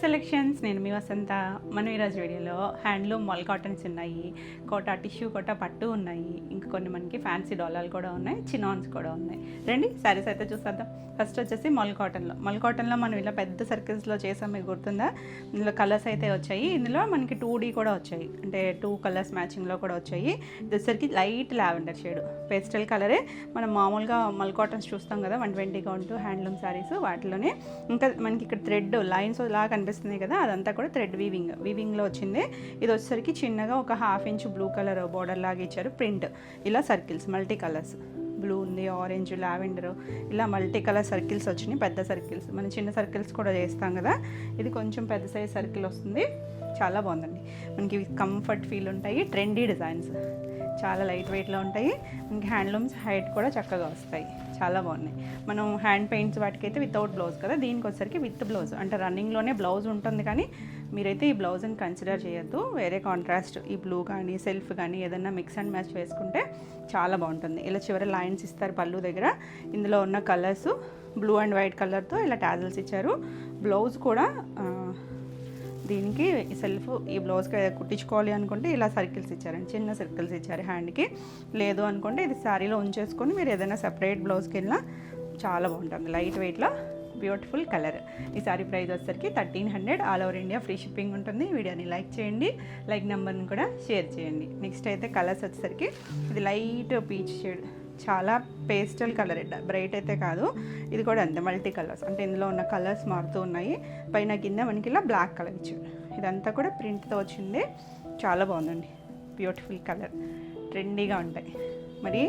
Selections. నేను మీ వసంత. మనం ఈరోజు వీడియోలో హ్యాండ్లూమ్ మల్ కాటన్స్ ఉన్నాయి, కోటా టిష్యూ, కోటా పట్టు ఉన్నాయి, ఇంకా కొన్ని మనకి ఫ్యాన్సీ డాలర్లు కూడా ఉన్నాయి, చినాన్స్ కూడా ఉన్నాయి. రండి శారీస్ అయితే చూసేద్దాం. ఫస్ట్ వచ్చేసి మల్ కాటన్లో మనం ఇలా పెద్ద సర్కిల్స్లో చేసాం, మీకు గుర్తుందా? ఇందులో కలర్స్ అయితే వచ్చాయి. ఇందులో మనకి 2D కూడా వచ్చాయి, అంటే 2 కలర్స్ మ్యాచింగ్లో కూడా వచ్చాయి. ఇది వచ్చేసరికి లైట్ లావెండర్ షేడ్, పేస్టల్ కలరే. మనం మామూలుగా మల్ కాటన్స్ చూస్తాం కదా 120 కౌంట్ హ్యాండ్లూమ్ శారీస్, వాటిలోనే ఇంకా మనకి ఇక్కడ థ్రెడ్ లైన్స్ ఇలా కనిపిస్తుంది కదా, అదంతా కూడా థ్రెడ్ వీవింగ్లో వచ్చింది. ఇది వచ్చేసరికి చిన్నగా ఒక 1/2 ఇంచ్ బ్లూ కలర్ బోర్డర్ లాగా ఇచ్చారు. ప్రింట్ ఇలా సర్కిల్స్, మల్టీ కలర్స్, బ్లూ ఉంది, ఆరెంజ్, లావెండర్, ఇలా మల్టీ కలర్ సర్కిల్స్ వచ్చినాయి. పెద్ద సర్కిల్స్, మనం చిన్న సర్కిల్స్ కూడా చేస్తాం కదా, ఇది కొంచెం పెద్ద సైజ్ సర్కిల్ వస్తుంది. చాలా బాగుందండి. మనకి కంఫర్ట్ ఫీల్ ఉంటాయి, ట్రెండీ డిజైన్స్, చాలా లైట్ వెయిట్లో ఉంటాయి. మనకి హ్యాండ్లూమ్స్ హైట్ కూడా చక్కగా వస్తాయి, చాలా బాగున్నాయి. మనం హ్యాండ్ పెయింట్స్ వాటికైతే వితౌట్ బ్లౌజ్ కదా, దీనికి వచ్చరికి విత్ బ్లౌజ్, అంటే రన్నింగ్లోనే బ్లౌజ్ ఉంటుంది. కానీ మీరైతే ఈ బ్లౌజ్ని కన్సిడర్ చేయొద్దు, వేరే కాంట్రాస్ట్ ఈ బ్లూ కానీ సెల్ఫ్ కానీ ఏదన్నా మిక్స్ అండ్ మ్యాచ్ వేసుకుంటే చాలా బాగుంటుంది. ఇలా చివరి లైన్స్ ఇస్తారు పళ్ళు దగ్గర. ఇందులో ఉన్న కలర్స్ బ్లూ అండ్ వైట్ కలర్తో ఇలా టాజల్స్ ఇచ్చారు. బ్లౌజ్ కూడా దీనికి సెల్ఫ్ ఈ బ్లౌజ్కి కుట్టించుకోవాలి అనుకుంటే ఇలా సర్కిల్స్ ఇచ్చారండి, చిన్న సర్కిల్స్ ఇచ్చారు హ్యాండ్కి. లేదు అనుకుంటే ఇది శారీలో ఉంచేసుకొని మీరు ఏదైనా సెపరేట్ బ్లౌజ్కి వెళ్ళినా చాలా బాగుంటుంది. లైట్ వెయిట్లో బ్యూటిఫుల్ కలర్. ఈ సారీ ప్రైస్ వచ్చేసరికి 1300. All over India free shipping ఉంటుంది. వీడియోని లైక్ చేయండి, లైక్ నెంబర్ని కూడా షేర్ చేయండి. నెక్స్ట్ అయితే కలర్స్ వచ్చేసరికి ఇది లైట్ పీచ్ షేడ్, చాలా పేస్టల్ కలర్, బ్రైట్ అయితే కాదు. ఇది కూడా అంతే మల్టీ కలర్స్, అంటే ఇందులో ఉన్న కలర్స్ మారుతూ ఉన్నాయి. పైన కింద మనకి ఇలా బ్లాక్ కలర్ ఇచ్చాడు. ఇదంతా కూడా ప్రింట్తో వచ్చింది, చాలా బాగుందండి. బ్యూటిఫుల్ కలర్, ట్రెండీగా ఉంటాయి. మరి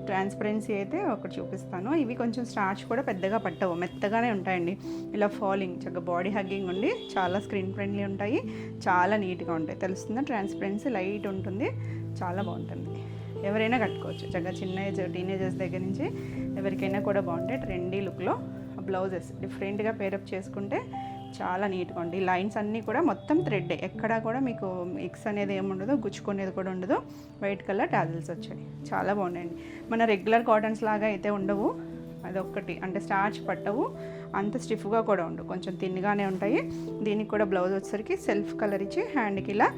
ట్రాన్స్పరెన్సీ అయితే ఒకటి చూపిస్తాను. ఇవి కొంచెం స్టార్చ్ కూడా పెద్దగా పట్టవు, మెత్తగానే ఉంటాయండి. ఇలా ఫాలింగ్, చక్కగా బాడీ హగ్గింగ్ ఉండి చాలా స్క్రీన్ ఫ్రెండ్లీ ఉంటాయి, చాలా నీట్గా ఉంటాయి. తెలుస్తుందా? ట్రాన్స్పరెన్సీ లైట్ ఉంటుంది, చాలా బాగుంటుంది. ఎవరైనా కట్టుకోవచ్చు చక్కగా, చిన్న ఏజ్ టీనేజర్స్ దగ్గర నుంచి ఎవరికైనా కూడా బాగుంటాయి. ట్రెండీ లుక్లో బ్లౌజెస్ డిఫరెంట్గా పేరప్ చేసుకుంటే చాలా నీట్గా ఉంది. లైన్స్ అన్నీ కూడా మొత్తం థ్రెడ్, ఎక్కడా కూడా మీకు మిక్స్ అనేది ఏముండదు, గుచ్చుకునేది కూడా ఉండదు. వైట్ కలర్ టాజిల్స్ వచ్చాయి, చాలా బాగున్నాయండి. మన రెగ్యులర్ కాటన్స్ లాగా అయితే ఉండవు, అదొక్కటి, అంటే స్టార్చ్ పట్టవు, అంత స్టిఫ్గా కూడా ఉండవు, కొంచెం తిన్గానే ఉంటాయి. దీనికి కూడా బ్లౌజ్ వచ్చేసరికి సెల్ఫ్ కలర్ ఇచ్చి హ్యాండ్కి ఇలా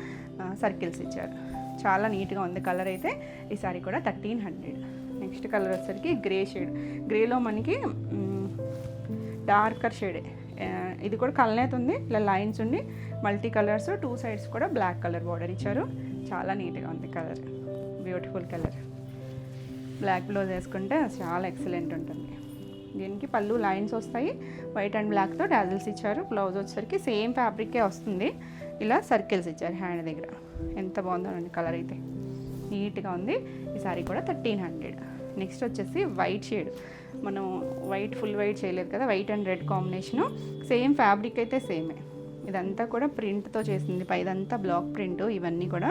సర్కిల్స్ ఇచ్చారు. చాలా నీట్గా ఉంది కలర్ అయితే. ఈ సారీ కూడా 1300. నెక్స్ట్ కలర్ వచ్చేసరికి గ్రే షేడ్, గ్రేలో మనకి డార్కర్ షేడే. ఇది కూడా కలనేత ఉంది, ఇలా లైన్స్ ఉండి మల్టీ కలర్స్, 2 సైడ్స్ కూడా బ్లాక్ కలర్ బార్డర్ ఇచ్చారు. చాలా నీట్గా ఉంది colour, beautiful colour. Black blouse వేసుకుంటే చాలా ఎక్సలెంట్ ఉంటుంది. దీనికి పళ్ళు లైన్స్ వస్తాయి, వైట్ అండ్ బ్లాక్తో టాజిల్స్ ఇచ్చారు. బ్లౌజ్ వచ్చేసరికి సేమ్ ఫ్యాబ్రికే వస్తుంది, ఇలా సర్కిల్స్ ఇచ్చారు హ్యాండ్ దగ్గర. ఎంత బాగుందోనండి కలర్ అయితే, నీట్గా ఉంది. ఈ సారీ కూడా 1300. నెక్స్ట్ వచ్చేసి వైట్ షేడ్. మనం వైట్ ఫుల్ వైట్ చేయలేదు కదా, white and red combination. Same fabric అయితే సేమే. ఇదంతా కూడా ప్రింట్తో చేసింది, పైదంతా బ్లాక్ ప్రింట్. ఇవన్నీ కూడా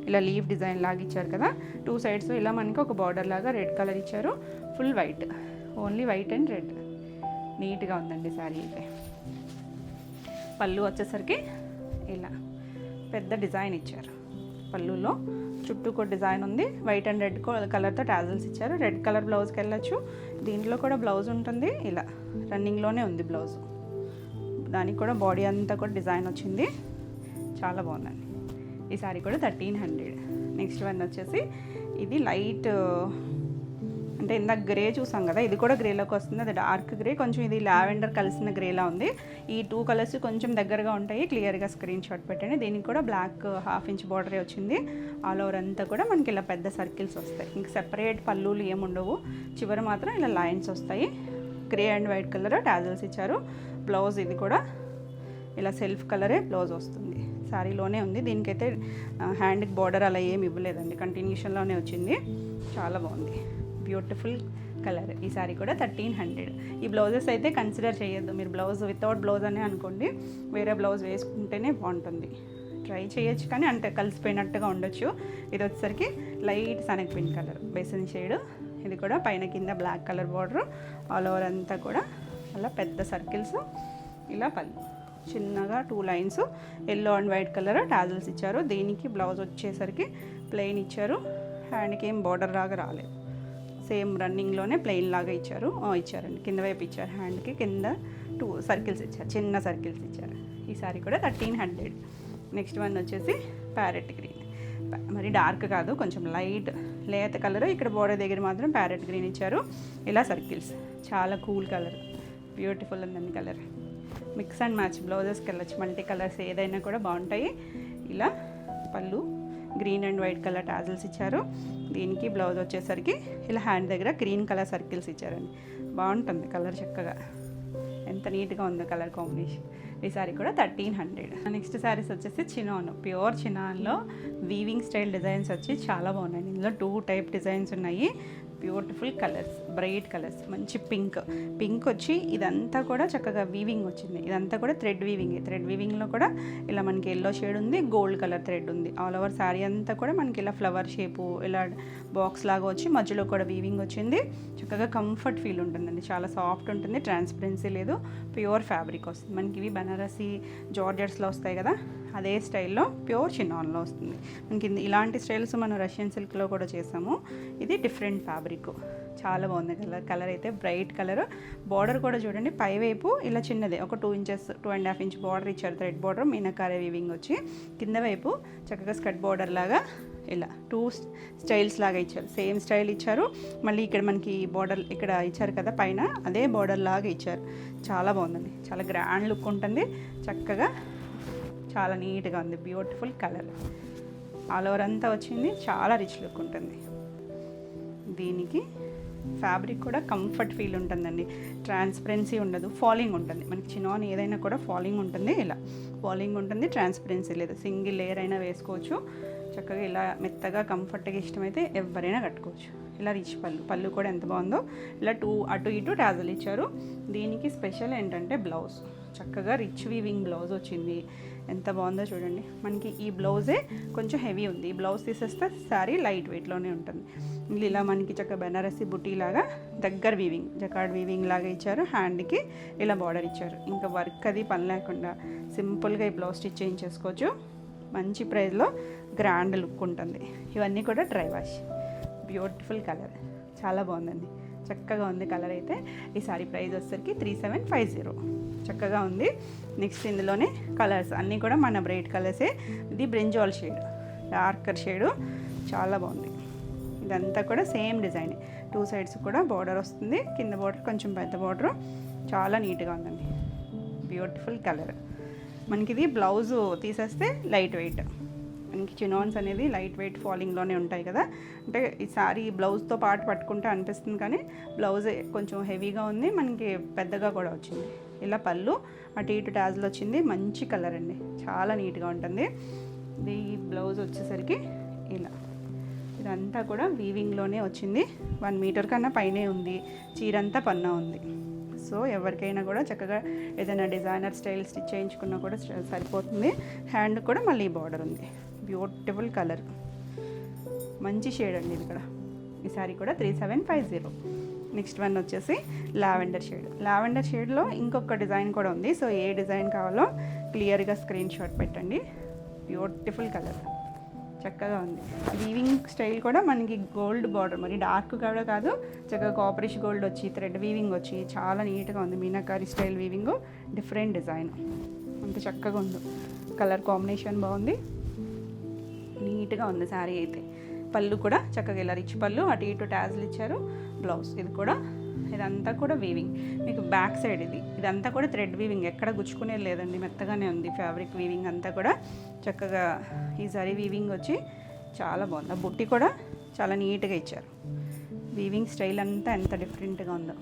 ఇలా లీవ్ డిజైన్ లాగా ఇచ్చారు కదా, 2 సైడ్స్ ఇలా మనకి ఒక బార్డర్ లాగా రెడ్ కలర్ ఇచ్చారు. Full white, only white and red. నీట్గా ఉందండి శారీ అయితే. పళ్ళు వచ్చేసరికి ఇలా పెద్ద డిజైన్ ఇచ్చారు. పళ్ళులో చుట్టూ కూడా డిజైన్ ఉంది, వైట్ అండ్ రెడ్ కలర్తో టాజిల్స్ ఇచ్చారు. రెడ్ కలర్ బ్లౌజ్కి వెళ్ళచ్చు. దీంట్లో కూడా బ్లౌజ్ ఉంటుంది, ఇలా రన్నింగ్లోనే ఉంది బ్లౌజ్. దానికి కూడా బాడీ అంతా కూడా డిజైన్ వచ్చింది, చాలా బాగుందండి. ఈ సారీ కూడా 1300. నెక్స్ట్ వన్ వచ్చేసి ఇది లైట్, అంటే ఇందాక గ్రే చూసాం కదా, ఇది కూడా గ్రేలోకి వస్తుంది. అది డార్క్ గ్రే, కొంచెం ఇది లావెండర్ కలిసిన గ్రేలా ఉంది. ఈ 2 కలర్స్ కొంచెం దగ్గరగా ఉంటాయి, క్లియర్గా స్క్రీన్ షాట్ పెట్టండి. దీనికి కూడా బ్లాక్ 1/2 ఇంచ్ బార్డరే వచ్చింది. ఆల్ ఓవర్ అంతా కూడా మనకి ఇలా పెద్ద సర్కిల్స్ వస్తాయి. ఇంక సెపరేట్ పళ్ళులు ఏముండవు, చివర మాత్రం ఇలా లైన్స్ వస్తాయి. Grey and white colour tassels ఇచ్చారు. బ్లౌజ్ ఇది కూడా ఇలా సెల్ఫ్ కలరే బ్లౌజ్ వస్తుంది, శారీలోనే ఉంది. దీనికైతే హ్యాండ్కి బార్డర్ అలా ఏమి ఇవ్వలేదండి, కంటిన్యూషన్లోనే వచ్చింది. చాలా బాగుంది, బ్యూటిఫుల్ కలర్. ఈ సారీ కూడా 1300. ఈ బ్లౌజెస్ అయితే కన్సిడర్ చేయొద్దు మీరు, బ్లౌజ్ వితౌట్ బ్లౌజ్ అనే అనుకోండి. వేరే బ్లౌజ్ వేసుకుంటేనే బాగుంటుంది. ట్రై చేయొచ్చు కానీ అంటే కలిసిపోయినట్టుగా ఉండొచ్చు. ఇది వచ్చేసరికి లైట్ శనగపిండి కలర్, బేసన్ షేడ్. ఇది కూడా పైన కింద black colour border, all over అంతా కూడా అలా పెద్ద సర్కిల్స్. ఇలా పళ్ళు చిన్నగా 2 lines, yellow and white colour tassels ఇచ్చారు. దీనికి బ్లౌజ్ వచ్చేసరికి ప్లెయిన్ ఇచ్చారు. హ్యాండ్కి ఏం బార్డర్ లాగా రాలేదు, సేమ్ రన్నింగ్లోనే ప్లెయిన్ లాగా ఇచ్చారండి. కింద వైపు ఇచ్చారు, హ్యాండ్కి కింద 2 సర్కిల్స్ ఇచ్చారు, చిన్న సర్కిల్స్ ఇచ్చారు. ఈ సారీ కూడా 1300. నెక్స్ట్ వన్ వచ్చేసి ప్యారెట్ గ్రీన్, మరి డార్క్ కాదు, కొంచెం లైట్ లేత కలర్. ఇక్కడ బోర్డర్ దగ్గర మాత్రం ప్యారెట్ గ్రీన్ ఇచ్చారు. ఇలా సర్కిల్స్, చాలా కూల్ కలర్, బ్యూటిఫుల్ ఉందండి కలర్. మిక్స్ అండ్ మ్యాచ్ బ్లౌజెస్కి వెళ్ళచ్చు, మల్టీ కలర్స్ ఏదైనా కూడా బాగుంటాయి. ఇలా పళ్ళు green and white colour tassels ఇచ్చారు. దీనికి బ్లౌజ్ వచ్చేసరికి ఇలా హ్యాండ్ దగ్గర గ్రీన్ కలర్ సర్కిల్స్ ఇచ్చారండి. బాగుంటుంది కలర్, చక్కగా ఎంత నీట్గా ఉందో కలర్ కాంబినేషన్. ఈ సారీ కూడా 1300. నెక్స్ట్ శారీస్ వచ్చేసి చినాన్, ప్యూర్ చినాన్లో వీవింగ్ స్టైల్ డిజైన్స్ వచ్చి చాలా బాగున్నాయి. ఇందులో 2 టైప్ డిజైన్స్ ఉన్నాయి. బ్యూటిఫుల్ కలర్స్, బ్రైట్ కలర్స్, మంచి పింక్ వచ్చి ఇదంతా కూడా చక్కగా వీవింగ్ వచ్చింది. ఇదంతా కూడా థ్రెడ్ వీవింగ్లో కూడా ఇలా మనకి ఎల్లో షేడ్ ఉంది, గోల్డ్ కలర్ థ్రెడ్ ఉంది. ఆల్ ఓవర్ శారీ అంతా కూడా మనకి ఇలా ఫ్లవర్ షేపు, ఇలా బాక్స్ లాగా వచ్చి మధ్యలో కూడా వీవింగ్ వచ్చింది. చక్కగా కంఫర్ట్ ఫీల్ ఉంటుందండి, చాలా సాఫ్ట్ ఉంటుంది, ట్రాన్స్పరెన్సీ లేదు, ప్యూర్ ఫ్యాబ్రిక్ వస్తుంది. మనకి ఇవి బనారసి జార్జెట్స్లో వస్తాయి కదా, అదే స్టైల్లో ప్యూర్ చినాన్లో వస్తుంది. మనకి ఇలాంటి స్టైల్స్ మనం రష్యన్ సిల్క్లో కూడా చేసాము. ఇది డిఫరెంట్ ఫ్యాబ్రిక్, చాలా బాగుంది కలర్ అయితే బ్రైట్ కలర్. బార్డర్ కూడా చూడండి, పైవైపు ఇలా చిన్నదే ఒక 2 ఇంచెస్ 2.5 ఇంచ్ బార్డర్ ఇచ్చారు, థ్రెడ్ బార్డర్, మీనాకారి వీవింగ్ వచ్చి. కింద వైపు చక్కగా స్కర్ట్ బార్డర్ లాగా ఇలా 2 స్టైల్స్ లాగా ఇచ్చారు, సేమ్ స్టైల్ ఇచ్చారు. మళ్ళీ ఇక్కడ మనకి బార్డర్ ఇక్కడ ఇచ్చారు కదా పైన, అదే బార్డర్ లాగా ఇచ్చారు. చాలా బాగుందండి, చాలా గ్రాండ్ లుక్ ఉంటుంది, చక్కగా చాలా నీట్గా ఉంది, బ్యూటిఫుల్ కలర్. ఆల్ ఓవర్ అంతా వచ్చింది, చాలా రిచ్ లుక్ ఉంటుంది. దీనికి ఫ్యాబ్రిక్ కూడా కంఫర్ట్ ఫీల్ ఉంటుందండి, ట్రాన్స్పరెన్సీ ఉండదు, ఫాలింగ్ ఉంటుంది. మనకి చినాన్ ఏదైనా కూడా ఫాలింగ్ ఉంటుంది, ఇలా ఫాలింగ్ ఉంటుంది, ట్రాన్స్పరెన్సీ లేదు. సింగిల్ లేయర్ అయినా వేసుకోవచ్చు, చక్కగా ఇలా మెత్తగా కంఫర్ట్గా ఇష్టమైతే ఎవరైనా కట్టుకోవచ్చు. ఇలా రిచ్ పళ్ళు కూడా ఎంత బాగుందో, ఇలా 2 అటు ఇటు టాజల్ ఇచ్చారు. దీనికి స్పెషల్ ఏంటంటే బ్లౌజ్, చక్కగా రిచ్ వీవింగ్ బ్లౌజ్ వచ్చింది. ఎంత బాగుందో చూడండి. మనకి ఈ బ్లౌజే కొంచెం హెవీ ఉంది, ఈ బ్లౌజ్ తీసేస్తే శారీ లైట్ వెయిట్లోనే ఉంటుంది. ఇలా మనకి చక్కగా బనారసి బుటీ లాగా దగ్గర వీవింగ్, జకార్డ్ వీవింగ్ లాగా ఇచ్చారు. హ్యాండ్కి ఇలా బార్డర్ ఇచ్చారు. ఇంకా వర్క్ అది పని లేకుండా సింపుల్గా ఈ బ్లౌజ్ స్టిచ్ చేయించేసుకోవచ్చు. మంచి ప్రైస్లో గ్రాండ్ లుక్ ఉంటుంది. ఇవన్నీ కూడా డ్రై వాష్, బ్యూటిఫుల్ కలర్, చాలా బాగుందండి, చక్కగా ఉంది కలర్ అయితే. ఈ సారీ ప్రైస్ వచ్చేసరికి 3750, చక్కగా ఉంది. నెక్స్ట్ ఇందులోనే కలర్స్ అన్నీ కూడా మన బ్రైట్ కలర్సే. ఇది బ్రింజాల్ షేడ్, డార్కర్ షేడు, చాలా బాగుంది. ఇదంతా కూడా సేమ్ డిజైన్, 2 సైడ్స్ కూడా బార్డర్ వస్తుంది. కింద బార్డర్ కొంచెం పెద్ద బార్డర్, చాలా నీట్గా ఉందండి, బ్యూటిఫుల్ కలర్. మనకి ఇది బ్లౌజు తీసేస్తే లైట్ వెయిట్, మనకి చినాన్స్ అనేది లైట్ వెయిట్ ఫాలింగ్లోనే ఉంటాయి కదా. అంటే ఈ సారీ బ్లౌజ్తో పాటు పట్టుకుంటే అనిపిస్తుంది, కానీ బ్లౌజ్ కొంచెం హెవీగా ఉంది, మనకి పెద్దగా కూడా వచ్చింది. ఇలా పళ్ళు అటు ఇటు టాజిల్ వచ్చింది, మంచి కలర్ అండి, చాలా నీట్గా ఉంటుంది. ఇది బ్లౌజ్ వచ్చేసరికి ఇలా, ఇదంతా కూడా వీవింగ్లోనే వచ్చింది. 1 మీటర్ కన్నా పైనే ఉంది, చీరంతా పన్నా ఉంది. సో ఎవరికైనా కూడా చక్కగా ఏదైనా డిజైనర్ స్టైల్ స్టిచ్ చేయించుకున్నా కూడా సరిపోతుంది. హ్యాండ్ కూడా మళ్ళీ బార్డర్ ఉంది, బ్యూటిఫుల్ కలర్, మంచి షేడ్ అండి ఇది కూడా. ఈ సారీ కూడా 3750. నెక్స్ట్ వన్ వచ్చేసి లావెండర్ షేడ్. లావెండర్ షేడ్లో ఇంకొక డిజైన్ కూడా ఉంది. సో ఏ డిజైన్ కావాలో క్లియర్గా స్క్రీన్ షాట్ పెట్టండి. బ్యూటిఫుల్ కలర్, చక్కగా ఉంది. వీవింగ్ స్టైల్ కూడా మనకి గోల్డ్ బార్డర్, మరి డార్క్ కూడా కాదు, చక్కగా కాపరిష్ గోల్డ్ వచ్చి థ్రెడ్ వీవింగ్ వచ్చి చాలా నీట్గా ఉంది. Meenakari style weaving, different design, అంత చక్కగా ఉంది. కలర్ కాంబినేషన్ బాగుంది, నీట్గా ఉంది శారీ అయితే. పళ్ళు కూడా చక్కగా ఇలా రిచ్ పళ్ళు, అటు ఇటు టాజిల్ ఇచ్చారు. బ్లౌజ్ ఇది కూడా, ఇదంతా కూడా వీవింగ్. మీకు బ్యాక్ సైడ్ ఇదంతా కూడా థ్రెడ్ వీవింగ్, ఎక్కడ గుచ్చుకునేది లేదండి, మెత్తగానే ఉంది ఫ్యాబ్రిక్. వీవింగ్ అంతా కూడా చక్కగా ఈ సారీ వీవింగ్ వచ్చి చాలా బాగుంది. బుట్టి కూడా చాలా నీట్గా ఇచ్చారు. వీవింగ్ స్టైల్ అంతా ఎంత డిఫరెంట్గా ఉందో,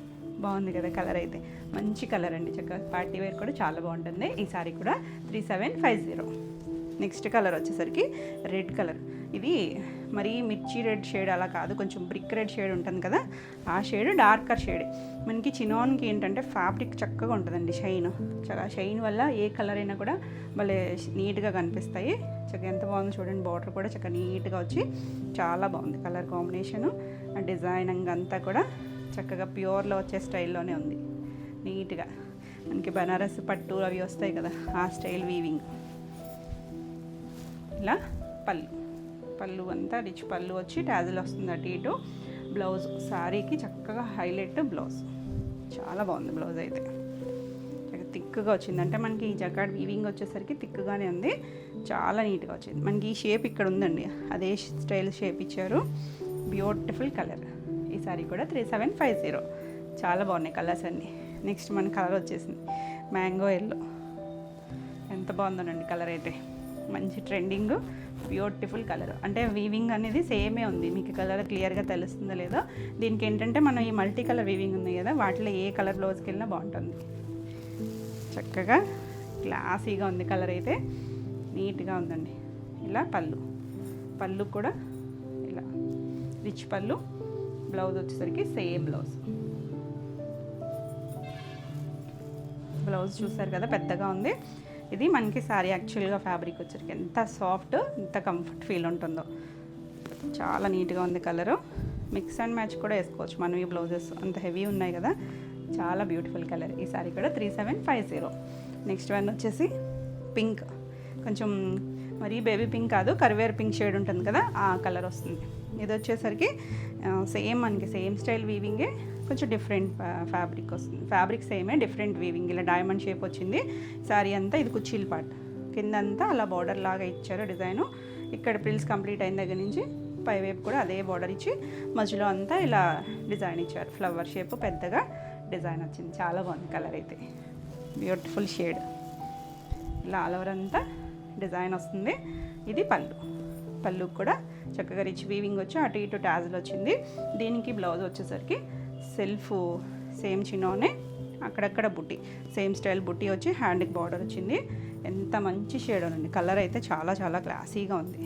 బాగుంది కదా కలర్ అయితే. మంచి కలర్ అండి, చక్కగా పార్టీ వేర్ కూడా చాలా బాగుంటుంది. ఈ సారీ కూడా 3750. నెక్స్ట్ కలర్ వచ్చేసరికి రెడ్ కలర్. ఇది మరీ మిర్చి రెడ్ షేడ్ అలా కాదు, కొంచెం బ్రిక్ రెడ్ షేడ్ ఉంటుంది కదా, ఆ షేడ్ డార్కర్ షేడ్. మనకి చినాన్కి ఏంటంటే ఫ్యాబ్రిక్ చక్కగా ఉంటుందండి, చాలా షైన్ వల్ల ఏ కలర్ అయినా కూడా భలే నీట్గా కనిపిస్తాయి. చక్కగా ఎంత బాగుంది చూడండి. బార్డర్ కూడా చక్కగా నీట్గా వచ్చి చాలా బాగుంది కలర్ కాంబినేషను. డిజైనింగ్ అంతా కూడా చక్కగా ప్యూర్లో వచ్చే స్టైల్లోనే ఉంది, నీట్గా. మనకి బనారస్ పట్టు అవి వస్తాయి కదా, ఆ స్టైల్ వీవింగ్. ఇలా పళ్ళు అంతా రిచ్ పళ్ళు వచ్చి టాజిల్ వస్తుంది అటు ఇటు. బ్లౌజ్ శారీకి చక్కగా హైలైట్ బ్లౌజ్, చాలా బాగుంది బ్లౌజ్ అయితే. థిక్గా వచ్చింది. అంటే మనకి ఈ జకార్డ్ వీవింగ్ వచ్చేసరికి థిక్గానే ఉంది, చాలా నీట్గా వచ్చింది. మనకి ఈ షేప్ ఇక్కడ ఉందండి, అదే స్టైల్ షేప్ ఇచ్చారు. Beautiful colour. ఈ సారీ కూడా 3750. చాలా బాగున్నాయి కలర్స్ అన్నీ. నెక్స్ట్ మన కలర్ వచ్చేసింది మ్యాంగో ఎల్లో. ఎంత బాగుందోనండి కలర్ అయితే, మంచి ట్రెండింగ్ బ్యూటిఫుల్ కలర్. అంటే వీవింగ్ అనేది సేమే ఉంది, మీకు కలర్ క్లియర్గా తెలుస్తుందో లేదో. దీనికి ఏంటంటే మనం ఈ మల్టీ కలర్ వీవింగ్ ఉంది కదా, వాటిలో ఏ కలర్ బ్లౌజ్కి వెళ్ళినా బాగుంటుంది. చక్కగా క్లాసీగా ఉంది కలర్ అయితే, నీట్గా ఉందండి. ఇలా పళ్ళు కూడా ఇలా రిచ్ పళ్ళు. బ్లౌజ్ వచ్చేసరికి సేమ్ బ్లౌజ్ చూసారు కదా, పెద్దగా ఉంది. ఇది మనకి శారీ యాక్చువల్గా ఫ్యాబ్రిక్ వచ్చరికి ఎంత సాఫ్ట్, ఎంత కంఫర్ట్ ఫీల్ ఉంటుందో. చాలా నీట్గా ఉంది కలరు. మిక్స్ అండ్ మ్యాచ్ కూడా వేసుకోవచ్చు మనం ఈ బ్లౌజెస్, అంత హెవీ ఉన్నాయి కదా. చాలా బ్యూటిఫుల్ కలర్. ఈ సారీ కూడా 3750. నెక్స్ట్ వన్ వచ్చేసి పింక్, కొంచెం మరీ బేబీ పింక్ కాదు, కరివేర్ పింక్ షేడ్ ఉంటుంది కదా, ఆ కలర్ వస్తుంది. ఇది వచ్చేసరికి సేమ్ మనకి సేమ్ స్టైల్ వీవింగే, కొంచెం డిఫరెంట్ ఫ్యాబ్రిక్ వస్తుంది. ఫ్యాబ్రిక్ సేమే, డిఫరెంట్ వీవింగ్. ఇలా డైమండ్ షేప్ వచ్చింది శారీ అంతా. ఇది కుచ్చీల పార్ట్, కిందంతా అలా బార్డర్ లాగా ఇచ్చారు డిజైను. ఇక్కడ ప్రిల్స్ కంప్లీట్ అయిన దగ్గర నుంచి పైవైపు కూడా అదే బార్డర్ ఇచ్చి మధ్యలో అంతా ఇలా డిజైన్ ఇచ్చారు. ఫ్లవర్ షేప్ పెద్దగా డిజైన్ వచ్చింది. చాలా బాగుంది కలర్ అయితే, బ్యూటిఫుల్ షేడ్. ఇలా ఆల్ ఓవర్ అంతా డిజైన్ వస్తుంది. ఇది పళ్ళు కూడా చక్కగా రిచ్ వీవింగ్ వచ్చి అటు ఇటు టాజిల్ వచ్చింది. దీనికి బ్లౌజ్ వచ్చేసరికి సెల్ఫ్ సేమ్ చిన్నోనే, అక్కడక్కడ బుట్టి సేమ్ స్టైల్ బుట్టి వచ్చి హ్యాండ్కి బార్డర్ వచ్చింది. ఎంత మంచి షేడ్ ఉంది. కలర్ అయితే చాలా చాలా క్లాసీగా ఉంది,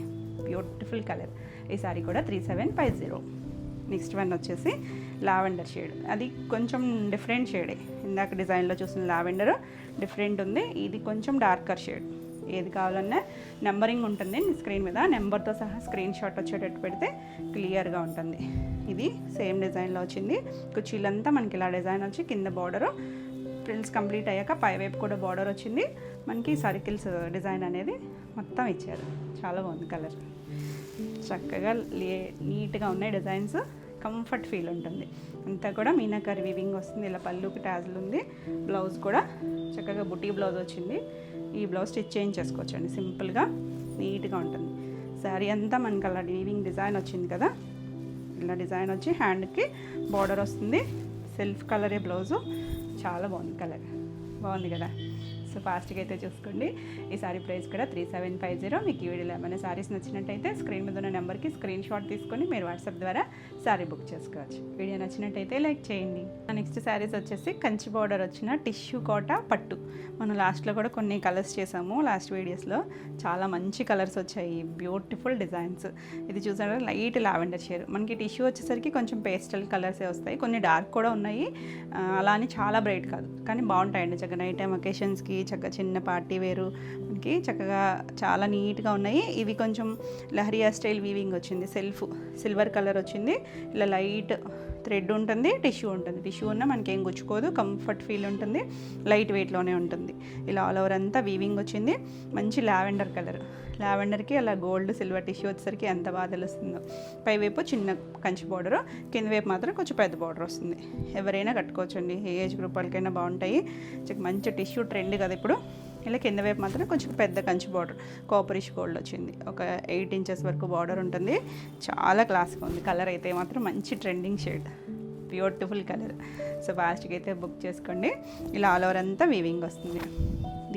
బ్యూటిఫుల్ కలర్. ఈ సారీ కూడా 3750. నెక్స్ట్ వన్ వచ్చేసి లావెండర్ షేడ్. అది కొంచెం డిఫరెంట్ షేడే, ఇందాక డిజైన్లో చూసిన లావెండర్ డిఫరెంట్ ఉంది. ఇది కొంచెం డార్కర్ షేడ్. ఏది కావాలన్నా నెంబరింగ్ ఉంటుంది స్క్రీన్ మీద, నెంబర్తో సహా స్క్రీన్ షాట్ వచ్చేటట్టు పెడితే క్లియర్గా ఉంటుంది. ఇది సేమ్ డిజైన్లో వచ్చింది. కుర్చీలంతా మనకి ఇలా డిజైన్ వచ్చి కింద బార్డరు, ప్రిల్స్ కంప్లీట్ అయ్యాక పైవైపు కూడా బార్డర్ వచ్చింది. మనకి సర్కిల్స్ డిజైన్ అనేది మొత్తం ఇచ్చారు. చాలా బాగుంది కలర్. చక్కగా నీట్గా ఉన్నాయి డిజైన్స్, కంఫర్ట్ ఫీల్ ఉంటుంది. అంతా కూడా మీనాకరి వీవింగ్ వస్తుంది. ఇలా పళ్ళుకి టాజిల్ ఉంది. బ్లౌజ్ కూడా చక్కగా బుటీ బ్లౌజ్ వచ్చింది. ఈ బ్లౌజ్ స్టిచ్ చేయించేసుకోవచ్చండి, సింపుల్గా నీట్గా ఉంటుంది. శారీ అంతా మనకి అలా వీవింగ్ డిజైన్ వచ్చింది కదా, ఇలా డిజైన్ వచ్చి హ్యాండ్కి బార్డర్ వస్తుంది. సెల్ఫ్ కలరే బ్లౌజు. చాలా బాగుంది కలర్, బాగుంది కదా. సో ఫాస్ట్గా అయితే చూసుకోండి. ఈ సారీ ప్రైస్ కూడా 3750. మీకు ఈ వీడియోలో ఏమైనా సారీస్ నచ్చినట్టయితే స్క్రీన్ మీద ఉన్న నెంబర్కి స్క్రీన్ షాట్ తీసుకొని మీరు వాట్సాప్ ద్వారా సారీ బుక్ చేసుకోవచ్చు. వీడియో నచ్చినట్టయితే లైక్ చేయండి. నెక్స్ట్ శారీస్ వచ్చేసి కంచి బార్డర్ వచ్చిన టిష్యూ కోట పట్టు. మనం లాస్ట్లో కూడా కొన్ని కలర్స్ చేసాము లాస్ట్ వీడియోస్లో. చాలా మంచి కలర్స్ వచ్చాయి, బ్యూటిఫుల్ డిజైన్స్. ఇది చూసారా, లైట్ లావెండర్ షేడ్. మనకి టిష్యూ వచ్చేసరికి కొంచెం పేస్టల్ కలర్సే వస్తాయి, కొన్ని డార్క్ కూడా ఉన్నాయి. అలా అని చాలా బ్రైట్ కాదు, కానీ బాగుంటాయండి. చక్కగా నైట్ టైం అకేషన్స్కి చక్కగా చిన్న పార్టీ వేరు మనకి చక్కగా చాలా నీట్గా ఉన్నాయి. ఇవి కొంచెం లహరియా స్టైల్ వీవింగ్ వచ్చింది. సెల్ఫ్ సిల్వర్ కలర్ వచ్చింది. ఇలా లైట్ థ్రెడ్ ఉంటుంది, టిష్యూ ఉంటుంది. టిష్యూ ఉన్న మనకి ఏం గుచ్చుకోదు, కంఫర్ట్ ఫీల్ ఉంటుంది, లైట్ వెయిట్లోనే ఉంటుంది. ఇలా ఆల్ ఓవర్ అంతా వీవింగ్ వచ్చింది. మంచి లావెండర్ కలర్. లావెండర్కి అలా గోల్డ్ సిల్వర్ టిష్యూ వచ్చేసరికి ఎంత బాగా తెలుస్తుందో. పైవైపు చిన్న కంచి బార్డరు, కింద వైపు మాత్రం కొంచెం పెద్ద బార్డర్ వస్తుంది. ఎవరైనా కట్టుకోవచ్చండి, ఏ ఏజ్ గ్రూప్ వాళ్ళకైనా బాగుంటాయి. మంచి టిష్యూ ట్రెండ్ కదా ఇప్పుడు. ఇలా కింద వైపు మాత్రం కొంచెం పెద్ద కంచి బార్డర్, కాపరిష్ గోల్డ్ వచ్చింది. ఒక 8 ఇంచెస్ వరకు బార్డర్ ఉంటుంది. చాలా క్లాస్గా ఉంది. కలర్ అయితే మాత్రం మంచి trending shade, beautiful colour. So ఫాస్ట్గా అయితే బుక్ చేసుకోండి. ఇలా ఆల్ ఓవర్ అంతా వీవింగ్ వస్తుంది.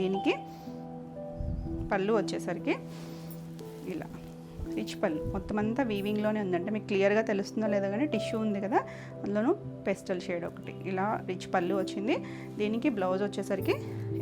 దీనికి పళ్ళు వచ్చేసరికి ఇలా రిచ్ పళ్ళు, మొత్తం అంతా వీవింగ్లోనే ఉందంటే మీకు క్లియర్గా తెలుస్తుందో లేదో కానీ టిష్యూ ఉంది కదా, అందులోనూ పెస్టల్ షేడ్ ఒకటి. ఇలా రిచ్ పళ్ళు వచ్చింది. దీనికి బ్లౌజ్ వచ్చేసరికి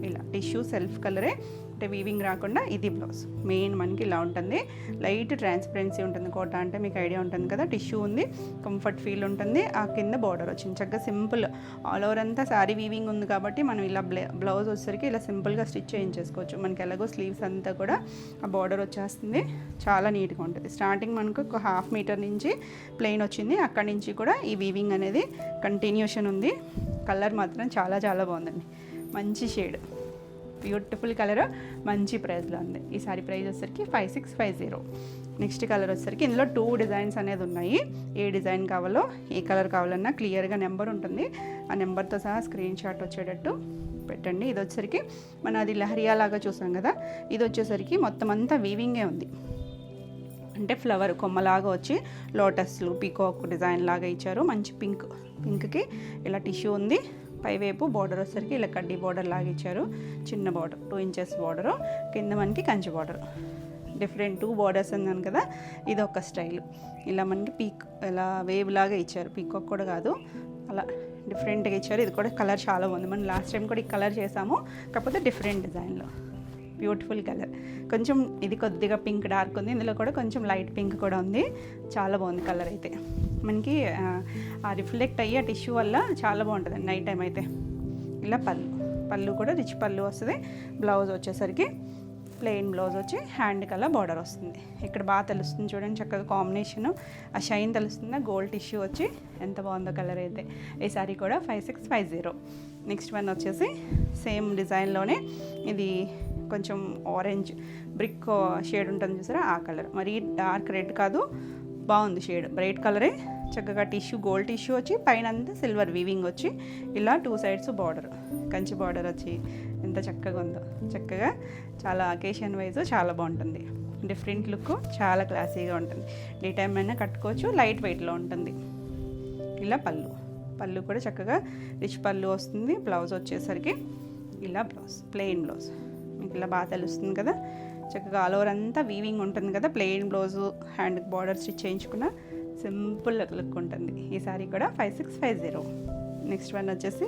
ఇలా టిష్యూ సెల్ఫ్ కలరే, అంటే వీవింగ్ రాకుండా ఇది బ్లౌజ్. మెయిన్ మనకి ఇలా ఉంటుంది, లైట్ ట్రాన్స్పరెన్సీ ఉంటుంది. కోట అంటే మీకు ఐడియా ఉంటుంది కదా, టిష్యూ ఉంది, కంఫర్ట్ ఫీల్ ఉంటుంది. ఆ కింద బార్డర్ వచ్చింది. చక్కగా సింపుల్ ఆల్ ఓవర్ అంతా శారీ వీవింగ్ ఉంది కాబట్టి మనం ఇలా బ్లౌజ్ వచ్చేసరికి ఇలా సింపుల్గా స్టిచ్ చేయించేసుకోవచ్చు. మనకి ఎలాగో స్లీవ్స్ అంతా కూడా ఆ బార్డర్ వచ్చేస్తుంది. చాలా నీట్గా ఉంటుంది. స్టార్టింగ్ మనకు ఒక 1/2 మీటర్ నుంచి ప్లెయిన్ వచ్చింది, అక్కడి నుంచి కూడా ఈ వీవింగ్ అనేది కంటిన్యూషన్ ఉంది. కలర్ మాత్రం చాలా చాలా బాగుందండి, మంచి షేడ్, బ్యూటిఫుల్ కలర్, మంచి ప్రైస్లో ఉంది. ఈ సారీ ప్రైస్ వచ్చేసరికి 5650. నెక్స్ట్ కలర్ వచ్చేసరికి ఇందులో 2 డిజైన్స్ అనేది ఉన్నాయి. ఏ డిజైన్ కావాలో, ఏ కలర్ కావాలన్నా క్లియర్గా నెంబర్ ఉంటుంది. ఆ నెంబర్తో సహా స్క్రీన్ షాట్ వచ్చేటట్టు పెట్టండి. ఇది వచ్చేసరికి మన అది లహరియా లాగా చూసాం కదా, ఇది వచ్చేసరికి మొత్తం అంతా వీవింగే ఉంది. అంటే ఫ్లవర్ కొమ్మలాగా వచ్చి లోటస్లు పీకాక్ డిజైన్ లాగా ఇచ్చారు. మంచి పింక్కి ఇలా టిష్యూ ఉంది. పైవైపు బార్డర్ వచ్చేసరికి ఇలా కడ్డీ బార్డర్ లాగా ఇచ్చారు. చిన్న బార్డర్ 2 ఇంచెస్ బార్డరు, కింద మనకి కంచి బార్డర్. డిఫరెంట్ 2 బార్డర్స్ ఉన్నాను కదా, ఇది ఒక స్టైల్. ఇలా మనకి ఇలా వేవ్ లాగా ఇచ్చారు. పీకాక్ కూడా కాదు, అలా డిఫరెంట్గా ఇచ్చారు. ఇది కూడా కలర్ చాలా బాగుంది. మనం లాస్ట్ టైం కూడా ఈ కలర్ చేసాము, కాకపోతే డిఫరెంట్ డిజైన్లో. Beautiful colour. కొంచెం ఇది కొద్దిగా పింక్ డార్క్ ఉంది, ఇందులో కూడా కొంచెం లైట్ పింక్ కూడా ఉంది. చాలా బాగుంది కలర్ అయితే. మనకి ఆ రిఫ్లెక్ట్ అయ్యే టిష్యూ వల్ల చాలా బాగుంటుంది నైట్ టైం అయితే. ఇలా పళ్ళు కూడా రిచ్ పళ్ళు వస్తుంది. బ్లౌజ్ వచ్చేసరికి ప్లెయిన్ బ్లౌజ్ వచ్చి హ్యాండ్ కల్లా బార్డర్ వస్తుంది. ఇక్కడ బాగా తెలుస్తుంది చూడండి, చక్కగా కాంబినేషను, ఆ షైన్ తెలుస్తుంది. గోల్డ్ టిష్యూ వచ్చి ఎంత బాగుందో కలర్ అయితే. ఈ సారీ కూడా 5650. నెక్స్ట్ వన్ వచ్చేసి సేమ్ డిజైన్లోనే ఇది కొంచెం ఆరెంజ్ బ్రిక్ షేడ్ ఉంటుంది చూసారా, ఆ కలర్. మరీ డార్క్ రెడ్ కాదు, బాగుంది షేడ్, బ్రైట్ కలరే. చక్కగా టిష్యూ గోల్డ్ టిష్యూ వచ్చి పైన అంతా సిల్వర్ వీవింగ్ వచ్చి ఇలా 2 సైడ్స్ బార్డర్, కంచి బార్డర్ వచ్చి ఎంత చక్కగా ఉందో. చక్కగా చాలా అకేషన్ వైజ్ చాలా బాగుంటుంది. డిఫరెంట్ లుక్, చాలా క్లాసీగా ఉంటుంది. డే టైం అయినా కట్టుకోవచ్చు, లైట్ వెయిట్లో ఉంటుంది. ఇలా పళ్ళు కూడా చక్కగా రిచ్ పళ్ళు వస్తుంది. బ్లౌజ్ వచ్చేసరికి ఇలా ప్లెయిన్ బ్లౌజ్ మీకు ఇలా బాగా తెలుస్తుంది కదా. చక్కగా ఆల్ ఓవర్ అంతా వీవింగ్ ఉంటుంది కదా. Plain blouse, hand border stitch చేయించుకున్న సింపుల్ లుక్ ఉంటుంది. ఈ సారీ కూడా 5650. నెక్స్ట్ వన్ వచ్చేసి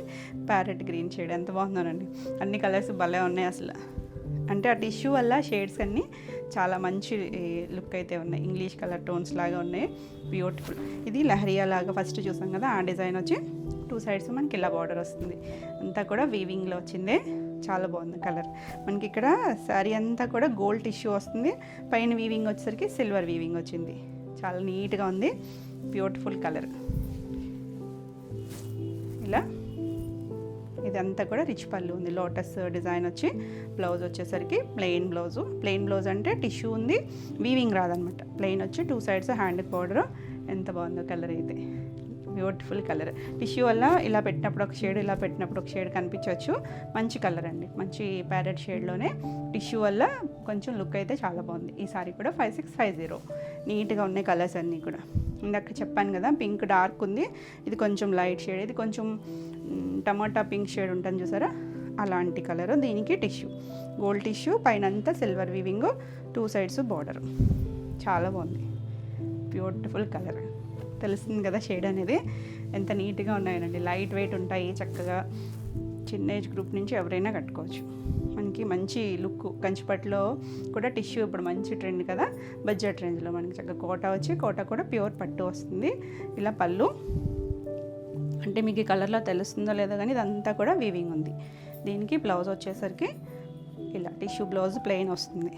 ప్యారెట్ గ్రీన్ షేడ్. ఎంత బాగుందోనండి, అన్ని కలర్స్ భలే ఉన్నాయి అసలు. అంటే ఆ టిష్యూ వల్ల షేడ్స్ అన్నీ చాలా మంచి లుక్ అయితే ఉన్నాయి. ఇంగ్లీష్ కలర్ టోన్స్ లాగా ఉన్నాయి, బ్యూటిఫుల్. ఇది లహరియా లాగా ఫస్ట్ చూసాం కదా, ఆ డిజైన్ వచ్చి 2 సైడ్స్ మనకి ఇలా బార్డర్ వస్తుంది. అంతా కూడా వీవింగ్లో వచ్చిందే. చాలా బాగుంది కలర్. మనకి ఇక్కడ శారీ అంతా కూడా గోల్డ్ టిష్యూ వస్తుంది. పైన వీవింగ్ వచ్చేసరికి సిల్వర్ వీవింగ్ వచ్చింది. చాలా నీట్గా ఉంది, బ్యూటిఫుల్ కలర్. ఇలా ఇదంతా కూడా రిచ్ పళ్ళు ఉంది. లోటస్ డిజైన్ వచ్చి బ్లౌజ్ వచ్చేసరికి ప్లెయిన్ బ్లౌజ్ అంటే టిష్యూ ఉంది, వీవింగ్ రాదనమాట. ప్లెయిన్ వచ్చి 2 సైడ్స్ హ్యాండ్ బార్డర్. ఎంత బాగుందో కలర్ అయితే, బ్యూటిఫుల్ కలర్. టిష్యూ వల్ల ఇలా పెట్టినప్పుడు ఒక షేడ్, ఇలా పెట్టినప్పుడు ఒక షేడ్ కనిపించవచ్చు. మంచి కలర్ అండి, మంచి ప్యారెట్ షేడ్లోనే. టిష్యూ వల్ల కొంచెం లుక్ అయితే చాలా బాగుంది. ఈ సారీ కూడా 5650. నీట్గా ఉన్నాయి కలర్స్ అన్నీ కూడా. ఇందాక చెప్పాను కదా, పింక్ డార్క్ ఉంది, ఇది కొంచెం లైట్ షేడ్, ఇది కొంచెం టమాటా పింక్ షేడ్ ఉంటుంది చూసారా, అలాంటి కలర్. దీనికి టిష్యూ గోల్డ్ టిష్యూ, పైన అంతా సిల్వర్ వీవింగ్, 2 సైడ్స్ బార్డర్. చాలా బాగుంది, బ్యూటిఫుల్ కలర్. తెలుస్తుంది కదా షేడ్ అనేది ఎంత నీట్గా ఉన్నాయనండి. లైట్ వెయిట్ ఉంటాయి, చక్కగా చిన్న ఏజ్ గ్రూప్ నుంచి ఎవరైనా కట్టుకోవచ్చు. మనకి మంచి లుక్. కంచిపట్టులో కూడా టిష్యూ ఇప్పుడు మంచి ట్రెండ్ కదా, బడ్జెట్ రేంజ్లో మనకి చక్కగా కోటా కూడా ప్యూర్ పట్టు వస్తుంది. ఇలా పళ్ళు అంటే మీకు ఈ కలర్లో తెలుస్తుందో లేదో కానీ ఇదంతా కూడా వీవింగ్ ఉంది. దీనికి బ్లౌజ్ వచ్చేసరికి ఇలా టిష్యూ బ్లౌజ్ ప్లెయిన్ వస్తుంది.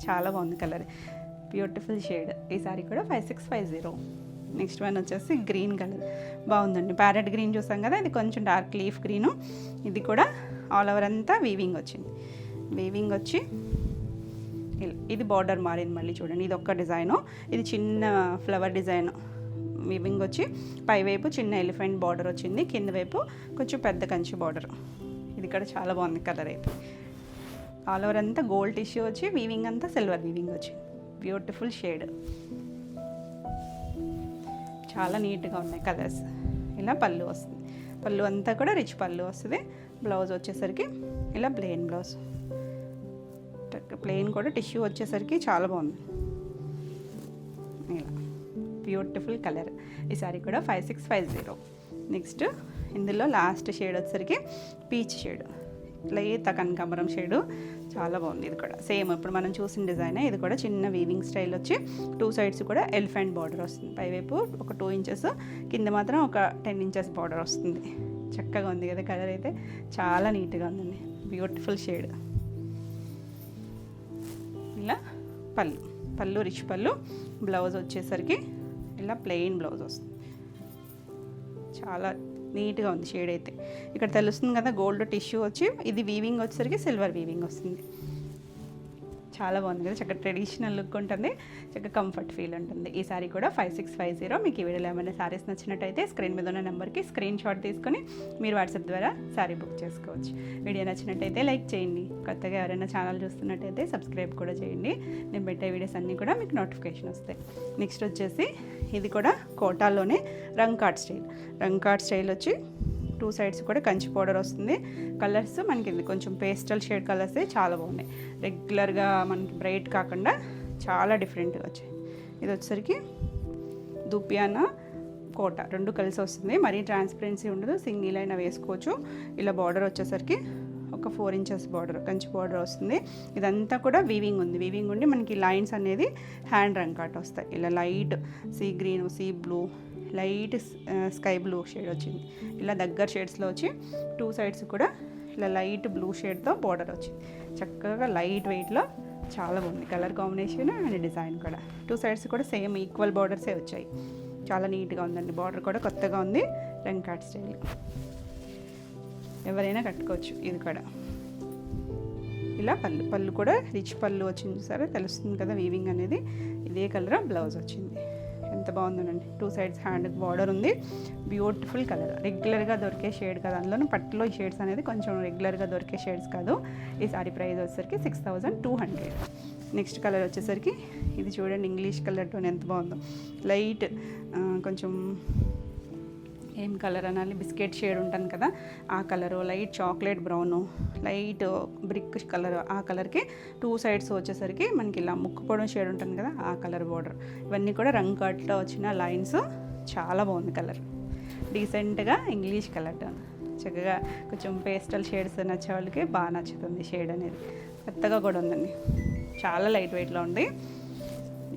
చాలా బాగుంది కలర్, బ్యూటిఫుల్ షేడ్. ఈ సారీ కూడా 5650. నెక్స్ట్ వన్ వచ్చేసి గ్రీన్ కలర్. బాగుందండి, ప్యారెట్ గ్రీన్ చూసాం కదా, ఇది కొంచెం డార్క్ లీఫ్ గ్రీను. ఇది కూడా ఆల్ ఓవర్ అంతా వీవింగ్ వచ్చింది. వీవింగ్ వచ్చి ఇది బార్డర్ మారింది మళ్ళీ చూడండి. ఇది ఒక్క డిజైను, ఇది చిన్న ఫ్లవర్ డిజైన్. వీవింగ్ వచ్చి పైవైపు చిన్న ఎలిఫెంట్ బార్డర్ వచ్చింది, కింద వైపు కొంచెం పెద్ద కంచి బార్డర్. ఇది కూడా చాలా బాగుంది కలర్ అయితే. ఆల్ ఓవర్ అంతా గోల్డ్ టిష్యూ వచ్చి వీవింగ్ అంతా సిల్వర్ వీవింగ్ వచ్చింది. బ్యూటిఫుల్ షేడ్, చాలా నీట్గా ఉన్నాయి కలర్స్. ఇలా పళ్ళు వస్తుంది, పళ్ళు అంతా కూడా రిచ్ పళ్ళు వస్తుంది. బ్లౌజ్ వచ్చేసరికి ఇలా ప్లెయిన్ బ్లౌజ్, ప్లెయిన్ కూడా టిష్యూ వచ్చేసరికి చాలా బాగుంది. ఇలా బ్యూటిఫుల్ కలర్. ఈ సారీ కూడా 5650. నెక్స్ట్ ఇందులో లాస్ట్ షేడ్ వచ్చేసరికి పీచ్ షేడ్, లేత కనకాంబరం షేడు. చాలా బాగుంది. ఇది కూడా సేమ్ ఇప్పుడు మనం చూసిన డిజైన్. ఇది కూడా చిన్న వీవింగ్ స్టైల్ వచ్చి 2 సైడ్స్ కూడా ఎలిఫెంట్ బార్డర్ వస్తుంది. పైవైపు ఒక 2 ఇంచెస్, కింద మాత్రం ఒక 10 ఇంచెస్ బార్డర్ వస్తుంది. చక్కగా ఉంది కదా కలర్ అయితే, చాలా నీట్గా ఉందండి, బ్యూటిఫుల్ షేడ్. ఇలా పళ్ళు రిచ్ పళ్ళు. బ్లౌజ్ వచ్చేసరికి ఇలా ప్లెయిన్ బ్లౌజ్ వస్తుంది. చాలా నీట్గా ఉంది షేడ్ అయితే. ఇక్కడ తెలుస్తుంది కదా గోల్డ్ టిష్యూ వచ్చి, ఇది వీవింగ్ వచ్చేసరికి సిల్వర్ వీవింగ్ వస్తుంది. చాలా బాగుంది కదా, చక్కగా ట్రెడిషనల్ లుక్ ఉంటుంది, చక్కగా కంఫర్ట్ ఫీల్ ఉంటుంది. ఈ సారీ కూడా 5650. మీకు ఈ వీడియోలో ఏమైనా సారీస్ నచ్చినట్టయితే స్క్రీన్ మీద ఉన్న నెంబర్కి స్క్రీన్ షాట్ తీసుకొని మీరు వాట్సాప్ ద్వారా సారీ బుక్ చేసుకోవచ్చు. వీడియో నచ్చినట్టయితే లైక్ చేయండి. కొత్తగా ఎవరైనా ఛానల్ చూస్తున్నట్టయితే సబ్స్క్రైబ్ కూడా చేయండి. నేను పెట్టే వీడియోస్ అన్నీ కూడా మీకు నోటిఫికేషన్ వస్తాయి. నెక్స్ట్ వచ్చేసి ఇది కూడా కోటాలోనే రంకాట్ స్టైల్ వచ్చి 2 సైడ్స్ కూడా కంచి పౌడర్ వస్తుంది. కలర్స్ మనకి ఇది కొంచెం పేస్టల్ షేడ్ కలర్సే చాలా బాగున్నాయి. రెగ్యులర్గా మనకి బ్రైట్ కాకుండా చాలా డిఫరెంట్గా వచ్చాయి. ఇది వచ్చేసరికి దుపియానా కోట 2 కలిసి వస్తుంది. మరీ ట్రాన్స్పరెన్సీ ఉండదు, సింగిల్ అయినా వేసుకోవచ్చు. ఇలా బార్డర్ వచ్చేసరికి ఒక 4 ఇంచెస్ బార్డర్ కంచి బార్డర్ వస్తుంది. ఇదంతా కూడా వీవింగ్ ఉండి మనకి లైన్స్ అనేది హ్యాండ్ రంకాట్ వస్తాయి. ఇలా light sea green, sea blue, light sky blue shade వచ్చింది. ఇలా దగ్గర షేడ్స్లో వచ్చి 2 సైడ్స్ కూడా ఇలా లైట్ బ్లూ షేడ్తో బార్డర్ వచ్చింది. చక్కగా లైట్ వెయిట్లో చాలా బాగుంది కలర్ కాంబినేషన్ అండ్ డిజైన్ కూడా. 2 సైడ్స్ కూడా సేమ్ ఈక్వల్ బార్డర్సే వచ్చాయి. చాలా నీట్గా ఉందండి. బార్డర్ కూడా కొత్తగా ఉంది, రంకాట్ స్టైల్. ఎవరైనా కట్టుకోవచ్చు. ఇది కూడా ఇలా పళ్ళు కూడా రిచ్ పళ్ళు వచ్చింది, సరే తెలుస్తుంది కదా వీవింగ్ అనేది. ఇదే కలర్ బ్లౌజ్ వచ్చింది. ఎంత బాగుందండి. 2 సైడ్స్ హ్యాండ్కి బార్డర్ ఉంది. బ్యూటిఫుల్ కలర్, రెగ్యులర్గా దొరికే షేడ్ కదా. అందులోనూ పట్టులో ఈ షేడ్స్ అనేది కొంచెం రెగ్యులర్గా దొరికే షేడ్స్ కాదు. ఈ సారీ ప్రైస్ వచ్చేసరికి 6200. నెక్స్ట్ కలర్ వచ్చేసరికి ఇది చూడండి, ఇంగ్లీష్ కలర్ టోన్ ఎంత బాగుందో. లైట్ కొంచెం ఏం కలర్ అనాలి, బిస్కెట్ షేడ్ ఉంటుంది కదా ఆ colour, light chocolate brown, light brick colour, ఆ కలర్కి 2 సైడ్స్ వచ్చేసరికి మనకి ఇలా ముక్కుపొడం షేడ్ ఉంటుంది కదా ఆ కలర్ బార్డర్. ఇవన్నీ కూడా రంకాట్లో వచ్చిన లైన్స్. చాలా బాగుంది కలర్, డీసెంట్గా ఇంగ్లీష్ కలర్ టోన్. చక్కగా కొంచెం పేస్టల్ షేడ్స్ నచ్చే వాళ్ళకి బాగా నచ్చుతుంది షేడ్ అనేది. కొత్తగా కూడా ఉందండి, చాలా లైట్ వెయిట్లో ఉంది,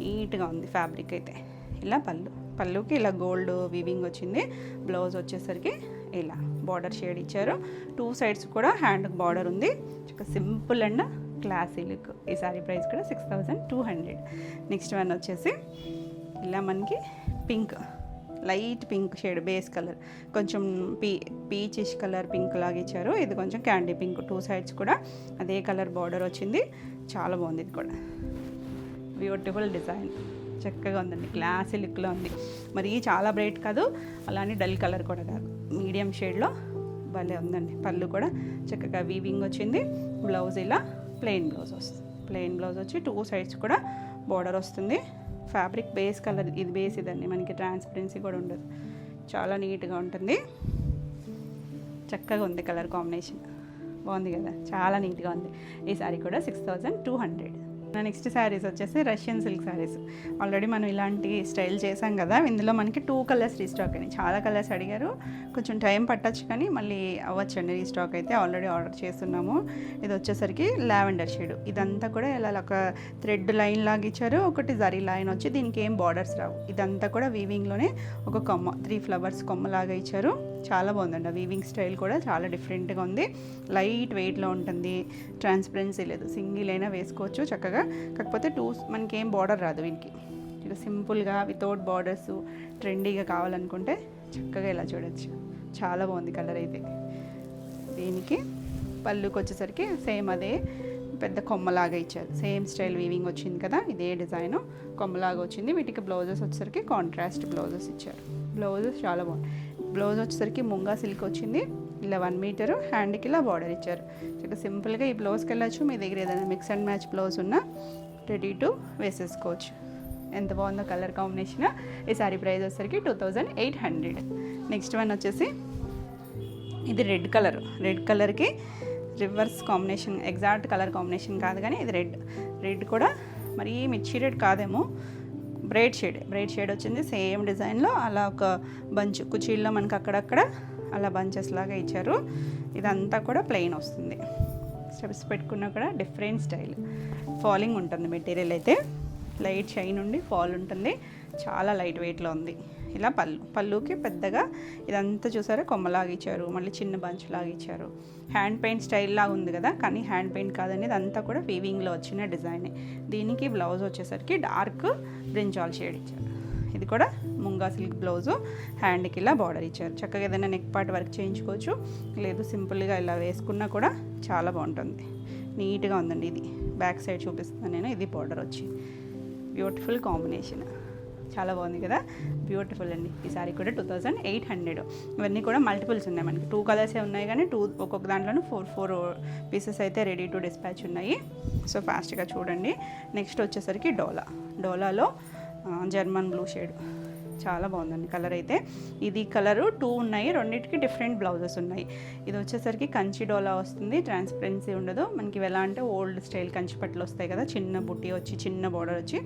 నీట్గా ఉంది ఫ్యాబ్రిక్ అయితే. ఇలా పళ్ళుకి ఇలా గోల్డ్ వీవింగ్ వచ్చింది. బ్లౌజ్ వచ్చేసరికి ఇలా బార్డర్ షేడ్ ఇచ్చారు. 2 సైడ్స్ కూడా హ్యాండ్కి బార్డర్ ఉంది. Simple and classy look. ఈ సారీ ప్రైస్ కూడా 6200. నెక్స్ట్ వన్ వచ్చేసి ఇలా మనకి pink, light pink shade base colour, కొంచెం పీచిష్ కలర్ పింక్ లాగా ఇచ్చారు. ఇది కొంచెం క్యాండీ పింక్. 2 సైడ్స్ కూడా అదే కలర్ బార్డర్ వచ్చింది. చాలా బాగుంది. ఇది కూడా బ్యూటిఫుల్ డిజైన్, చక్కగా ఉందండి. క్లాసీ లుక్లో ఉంది. మరి చాలా బ్రైట్ కాదు, అలానే డల్ కలర్ కూడా కాదు, మీడియం షేడ్లో భలే ఉందండి. పళ్ళు కూడా చక్కగా వీవింగ్ వచ్చింది. బ్లౌజ్ ఇలా ప్లెయిన్ బ్లౌజ్ వస్తుంది. ప్లెయిన్ బ్లౌజ్ వచ్చి 2 సైడ్స్ కూడా బార్డర్ వస్తుంది. ఫ్యాబ్రిక్ బేస్ కలర్, ఇది బేస్ ఇదండి, మనకి ట్రాన్స్పరెన్సీ కూడా ఉండదు. చాలా నీట్గా ఉంటుంది. చక్కగా ఉంది కలర్ కాంబినేషన్, బాగుంది కదా, చాలా నీట్గా ఉంది. ఈ సారీ కూడా 6200. నెక్స్ట్ శారీస్ వచ్చేసి రష్యన్ సిల్క్ శారీస్. ఆల్రెడీ మనం ఇలాంటి స్టైల్ చేసాం కదా. ఇందులో మనకి 2 కలర్స్ రీస్టాక్ అయినాయి. చాలా కలర్స్ అడిగారు, కొంచెం టైం పట్టచ్చు కానీ మళ్ళీ అవ్వచ్చండి. రీస్టాక్ అయితే ఆల్రెడీ ఆర్డర్ చేస్తున్నాము. ఇది వచ్చేసరికి లావెండర్ షేడ్. ఇదంతా కూడా ఇలా ఒక థ్రెడ్ లైన్ లాగా ఇచ్చారు, ఒకటి జరీ లైన్ వచ్చి దీనికి ఏం బార్డర్స్ రావు. ఇదంతా కూడా వీవింగ్లోనే ఒక కొమ్మ, 3 ఫ్లవర్స్ కొమ్మ లాగా ఇచ్చారు. చాలా బాగుందండి. వీవింగ్ స్టైల్ కూడా చాలా డిఫరెంట్గా ఉంది. లైట్ వెయిట్లో ఉంటుంది, ట్రాన్స్పరెన్సీ లేదు, సింగిల్ అయినా వేసుకోవచ్చు చక్కగా. కాకపోతే 2 మనకి ఏం బార్డర్ రాదు వీనికి. ఇక సింపుల్గా వితౌట్ బార్డర్స్ ట్రెండీగా కావాలనుకుంటే చక్కగా ఇలా చూడొచ్చు. చాలా బాగుంది కలర్ అయితే. దీనికి పళ్ళుకి వచ్చేసరికి సేమ్ అదే పెద్ద కొమ్మలాగా ఇచ్చారు. సేమ్ స్టైల్ వీవింగ్ వచ్చింది కదా, ఇదే డిజైన్ కొమ్మలాగా వచ్చింది. వీటికి బ్లౌజెస్ వచ్చేసరికి కాంట్రాస్ట్ బ్లౌజెస్ ఇచ్చారు. బ్లౌజెస్ చాలా బాగుంది. బ్లౌజ్ వచ్చేసరికి ముంగా సిల్క్ వచ్చింది. ఇలా 1 మీటర్ హ్యాండ్కి ఇలా బార్డర్ ఇచ్చారు. చక్కగా సింపుల్గా ఈ బ్లౌజ్కి వెళ్ళచ్చు. మీ దగ్గర ఏదైనా మిక్స్ అండ్ మ్యాచ్ బ్లౌజ్ ఉన్నా రెడీ టు వేసేసుకోవచ్చు. ఎంత బాగుందో కలర్ కాంబినేషన్. ఈ సారీ ప్రైస్ వచ్చేసరికి 2800. నెక్స్ట్ వన్ వచ్చేసి ఇది రెడ్ కలర్కి reverse combination, exact colour combination కాదు కానీ ఇది రెడ్ కూడా మరీ మిర్చి రెడ్ కాదేమో, బ్రైట్ షేడ్ వచ్చింది. సేమ్ డిజైన్లో అలా ఒక బంచ్ కుచీల్లో మనకి అక్కడక్కడ అలా బంచెస్ లాగా ఇచ్చారు. ఇదంతా కూడా ప్లెయిన్ వస్తుంది. స్టెప్స్ పెట్టుకున్నా కూడా డిఫరెంట్ స్టైల్. ఫాలింగ్ ఉంటుంది మెటీరియల్ అయితే, లైట్ షైన్ ఉండి ఫాల్ ఉంటుంది. చాలా లైట్ వెయిట్లో ఉంది. ఇలా పళ్ళుకి పెద్దగా ఇదంతా చూసారా కొమ్మలాగా ఇచ్చారు, మళ్ళీ చిన్న బంచ్ లాగా ఇచ్చారు. హ్యాండ్ పెయింట్ స్టైల్ లాగా ఉంది కదా, కానీ హ్యాండ్ పెయింట్ కాదని ఇదంతా కూడా వీవింగ్లో వచ్చిన డిజైన్. దీనికి బ్లౌజ్ వచ్చేసరికి డార్క్ బ్రింజాల్ షేడ్ ఇచ్చారు. ఇది కూడా ముంగా సిల్క్ బ్లౌజు, హ్యాండ్కి ఇలా బార్డర్ ఇచ్చారు. చక్కగా ఏదైనా నెక్ పార్ట్ వర్క్ చేయించుకోవచ్చు, లేదు సింపుల్గా ఇలా వేసుకున్నా కూడా చాలా బాగుంటుంది. నీట్గా ఉందండి. ఇది బ్యాక్ సైడ్ చూపిస్తున్నాను నేను. ఇది బార్డర్ వచ్చి బ్యూటిఫుల్ కాంబినేషన్, చాలా బాగుంది కదా, బ్యూటిఫుల్ అండి. ఈ సారీ కూడా 2800. ఇవన్నీ కూడా మల్టిపుల్స్ ఉన్నాయి మనకి, 2 కలర్సే ఉన్నాయి కానీ ఒక్కొక్క దాంట్లోనూ 4 పీసెస్ అయితే రెడీ టు డిస్పాచ్ ఉన్నాయి. సో ఫాస్ట్గా చూడండి. నెక్స్ట్ వచ్చేసరికి డోలాలో జర్మన్ బ్లూ షేడ్, చాలా బాగుందండి కలర్ అయితే. ఇది కలరు 2 ఉన్నాయి, రెండింటికి డిఫరెంట్ బ్లౌజెస్ ఉన్నాయి. ఇది వచ్చేసరికి కంచి డోలా వస్తుంది, ట్రాన్స్పరెన్సీ ఉండదు మనకి. ఎలా అంటే ఓల్డ్ స్టైల్ కంచి పట్టులు వస్తాయి కదా, చిన్న బుట్టి వచ్చి చిన్న బోర్డర్ వచ్చి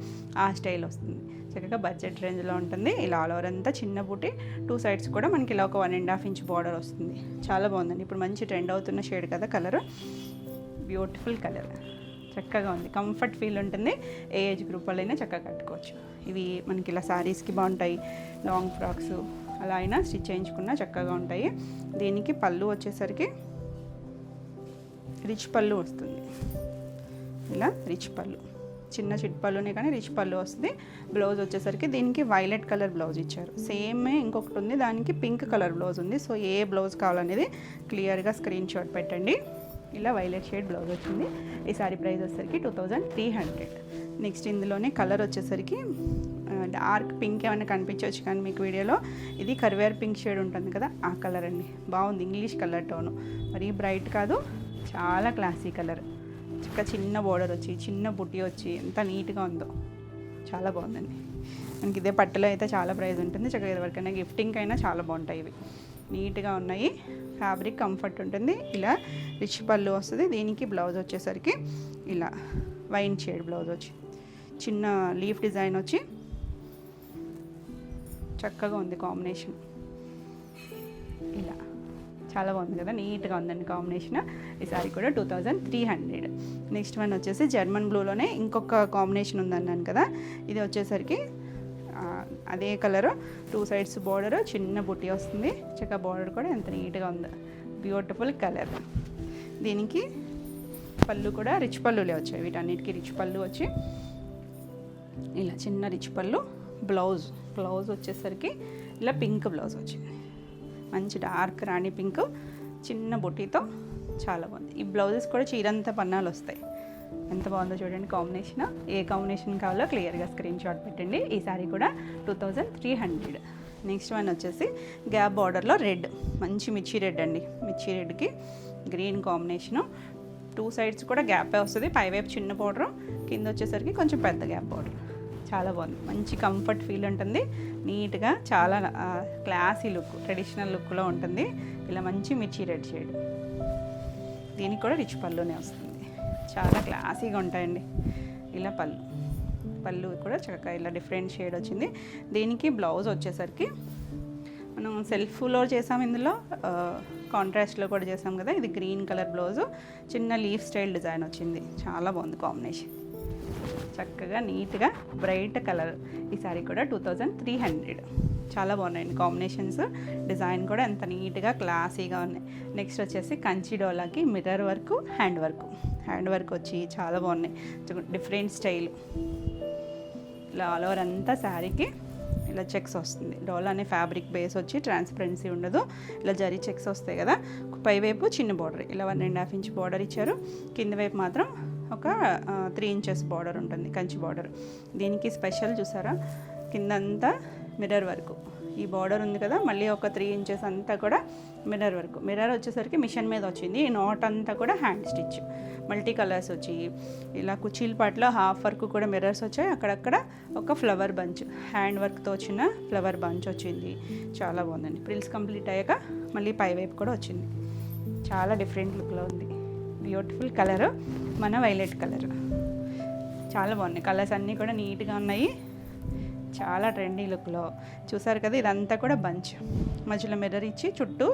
ఆ స్టైల్ వస్తుంది. చక్కగా బడ్జెట్ రేంజ్లో ఉంటుంది. ఇలా ఆల్ ఓవర్ అంతా చిన్న బుట్టి, 2 సైడ్స్ కూడా మనకి ఇలా ఒక 1.5 ఇంచ్ బార్డర్ వస్తుంది. చాలా బాగుందండి. ఇప్పుడు మంచి ట్రెండ్ అవుతున్న షేడ్ కదా కలర్, బ్యూటిఫుల్ కలర్, చక్కగా ఉంది. కంఫర్ట్ ఫీల్ ఉంటుంది. ఏ ఏజ్ గ్రూప్ వాళ్ళైనా చక్కగా కట్టుకోవచ్చు. ఇవి మనకి ఇలా శారీస్కి బాగుంటాయి, లాంగ్ ఫ్రాక్స్ అలా అయినా స్టిచ్ చేయించుకున్నా చక్కగా ఉంటాయి. దీనికి పళ్ళు వచ్చేసరికి రిచ్ పళ్ళు వస్తుంది. ఇలా రిచ్ పళ్ళు, చిన్న చిట్ పళ్ళునే కానీ రిచ్ పళ్ళు వస్తుంది. బ్లౌజ్ వచ్చేసరికి దీనికి వైలెట్ కలర్ బ్లౌజ్ ఇచ్చారు. సేమ్ ఇంకొకటి ఉంది, దానికి పింక్ కలర్ బ్లౌజ్ ఉంది. సో ఏ బ్లౌజ్ కావాలనేది క్లియర్గా స్క్రీన్ షాట్ పెట్టండి. ఇలా వైలెట్ షేడ్ బ్లౌజ్ వచ్చింది. ఈ సారీ ప్రైస్ వచ్చేసరికి 2300. నెక్స్ట్ ఇందులోనే కలర్ వచ్చేసరికి డార్క్ పింక్ ఏమైనా కనిపించవచ్చు కానీ మీకు వీడియోలో, ఇది కరివేర్ పింక్ షేడ్ ఉంటుంది కదా ఆ కలర్ అండి. బాగుంది, ఇంగ్లీష్ కలర్ టోను, మరీ బ్రైట్ కాదు, చాలా క్లాసీ కలర్. చిన్న బోర్డర్ వచ్చి చిన్న బుట్టి వచ్చి ఎంత నీట్గా ఉందో, చాలా బాగుందండి. మనకి ఇదే పట్టులో అయితే చాలా ప్రైస్ ఉంటుంది. చక్కగా ఎవరికైనా గిఫ్టింగ్ అయినా చాలా బాగుంటాయి. ఇవి నీట్గా ఉన్నాయి, ఫ్యాబ్రిక్ కంఫర్ట్ ఉంటుంది. ఇలా రిచ్ పళ్ళు వస్తుంది. దీనికి బ్లౌజ్ వచ్చేసరికి ఇలా వైన్ షేడ్ బ్లౌజ్ వచ్చి చిన్న లీఫ్ డిజైన్ వచ్చి చక్కగా ఉంది కాంబినేషన్. ఇలా చాలా బాగుంది కదా, నీట్గా ఉందండి కాంబినేషన్. ఈ సారీ కూడా 2300. నెక్స్ట్ వన్ వచ్చేసి జర్మన్ బ్లూలోనే ఇంకొక కాంబినేషన్ ఉందన్నాను కదా, ఇది వచ్చేసరికి అదే కలరు, 2 సైడ్స్ బార్డర్, చిన్న బుట్టి వస్తుంది. చక్కగా బార్డర్ కూడా ఎంత నీట్గా ఉందో, బ్యూటిఫుల్ కలర్. దీనికి పళ్ళు కూడా రిచ్ పళ్ళులే వచ్చాయి. వీటన్నిటికీ రిచ్ పళ్ళు వచ్చి ఇలా చిన్న రిచ్ పళ్ళు. బ్లౌజ్ వచ్చేసరికి ఇలా పింక్ బ్లౌజ్ వచ్చింది, మంచి డార్క్ రాణి పింక్, చిన్న బుట్టితో చాలా బాగుంది. ఈ బ్లౌజెస్ కూడా చీరంతా పన్నాలు వస్తాయి. ఎంత బాగుందో చూడండి కాంబినేషన్. ఏ కాంబినేషన్ కావాలో క్లియర్గా స్క్రీన్ షాట్ పెట్టండి. ఈ సారీ కూడా 2300. నెక్స్ట్ వన్ వచ్చేసి గ్యాప్ బార్డర్లో రెడ్, మంచి మిర్చి రెడ్ అండి. మిర్చి రెడ్కి గ్రీన్ కాంబినేషను. 2 సైడ్స్ కూడా గ్యాపే వస్తుంది. పైవైపు చిన్న బార్డరు, కింద వచ్చేసరికి కొంచెం పెద్ద గ్యాప్ బార్డర్. చాలా బాగుంది, మంచి కంఫర్ట్ ఫీల్ ఉంటుంది. నీట్గా చాలా క్లాసీ లుక్, ట్రెడిషనల్ లుక్లో ఉంటుంది. ఇలా మంచి మిర్చి రెడ్ షేడ్. దీనికి కూడా రిచ్ పళ్ళునే వస్తుంది, చాలా క్లాసీగా ఉంటాయండి. ఇలా పళ్ళు కూడా చక్కగా ఇలా డిఫరెంట్ షేడ్ వచ్చింది. దీనికి బ్లౌజ్ వచ్చేసరికి మనం సెల్ఫ్లో చేసాం, ఇందులో కాంట్రాస్ట్లో కూడా చేసాం కదా. ఇది గ్రీన్ కలర్ బ్లౌజు, చిన్న లీఫ్ స్టైల్ డిజైన్ వచ్చింది. చాలా బాగుంది కాంబినేషన్, చక్కగా నీట్గా బ్రైట్ కలర్. ఈ సారీ కూడా 2300. చాలా బాగున్నాయండి కాంబినేషన్స్. డిజైన్ కూడా ఎంత నీట్గా క్లాసీగా ఉన్నాయి. నెక్స్ట్ వచ్చేసి కంచి డోలాకి మిర్రర్ వర్క్, హ్యాండ్ వర్క్ వచ్చి చాలా బాగున్నాయి. Different style. ఇలా ఆల్ ఓవర్ అంతా శారీకి ఇలా చెక్స్ వస్తుంది. డోలా అనే ఫ్యాబ్రిక్ బేస్ వచ్చి ట్రాన్స్పరెన్సీ ఉండదు. ఇలా జరీ చెక్స్ వస్తాయి కదా. పైవైపు చిన్న బార్డర్, ఇలా 1.5 ఇంచ్ బార్డర్ ఇచ్చారు. కింద వైపు మాత్రం ఒక 3 ఇంచెస్ బార్డర్ ఉంటుంది, కంచి బార్డర్. దీనికి స్పెషల్ చూసారా, కిందంతా మిర్రర్ వర్క్. ఈ బార్డర్ ఉంది కదా, మళ్ళీ ఒక 3 ఇంచెస్ అంతా కూడా మిర్రర్ వర్క్. మిర్రర్ వచ్చేసరికి మిషన్ మీద వచ్చింది. ఈ నాట్ అంతా కూడా హ్యాండ్ స్టిచ్, మల్టీ కలర్స్ వచ్చి ఇలా కుచీల పాటలో హాఫ్ వర్క్ కూడా మిర్రర్స్ వచ్చాయి. అక్కడక్కడ ఒక ఫ్లవర్ బంచ్, హ్యాండ్ వర్క్తో వచ్చిన ఫ్లవర్ బంచ్ వచ్చింది. చాలా బాగుందండి. ప్రిల్స్ కంప్లీట్ అయ్యాక మళ్ళీ పై వైపు కూడా వచ్చింది. చాలా డిఫరెంట్ లుక్లో ఉంది. బ్యూటిఫుల్ కలర్, మన వైలెట్ కలర్. చాలా బాగున్నాయి కలర్స్, అన్నీ కూడా నీట్గా ఉన్నాయి. చాలా ట్రెండీ లుక్లో చూసారు కదా. ఇదంతా కూడా బంచ్, మధ్యలో మిర్రర్ ఇచ్చి చుట్టూ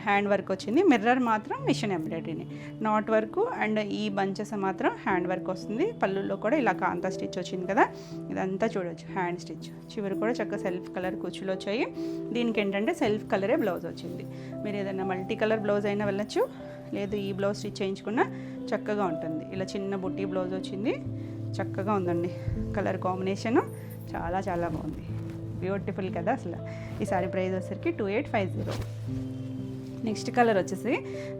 హ్యాండ్ వర్క్ వచ్చింది. మిర్రర్ మాత్రం మిషన్ ఎంబ్రాయిడరీని, నాట్ వర్క్ అండ్ ఈ బంచెస్ మాత్రం హ్యాండ్ వర్క్ వస్తుంది. పళ్ళుల్లో కూడా ఇలా కాంతా స్టిచ్ వచ్చింది కదా, ఇదంతా చూడొచ్చు హ్యాండ్ స్టిచ్. చివరి కూడా చక్కగా సెల్ఫ్ కలర్ కుచ్చులు వచ్చాయి. దీనికి ఏంటంటే సెల్ఫ్ కలరే బ్లౌజ్ వచ్చింది. మీరు ఏదైనా మల్టీ కలర్ బ్లౌజ్ అయినా వెళ్ళచ్చు, లేదు ఈ బ్లౌజ్ స్టిచ్ చేయించుకున్నా చక్కగా ఉంటుంది. ఇలా చిన్న బుట్టి బ్లౌజ్ వచ్చింది, చక్కగా ఉందండి కలర్ కాంబినేషన్. చాలా చాలా బాగుంది, బ్యూటిఫుల్ కదా అసలు. ఈ సారీ ప్రైస్ వచ్చేసరికి 2850. నెక్స్ట్ కలర్ వచ్చేసి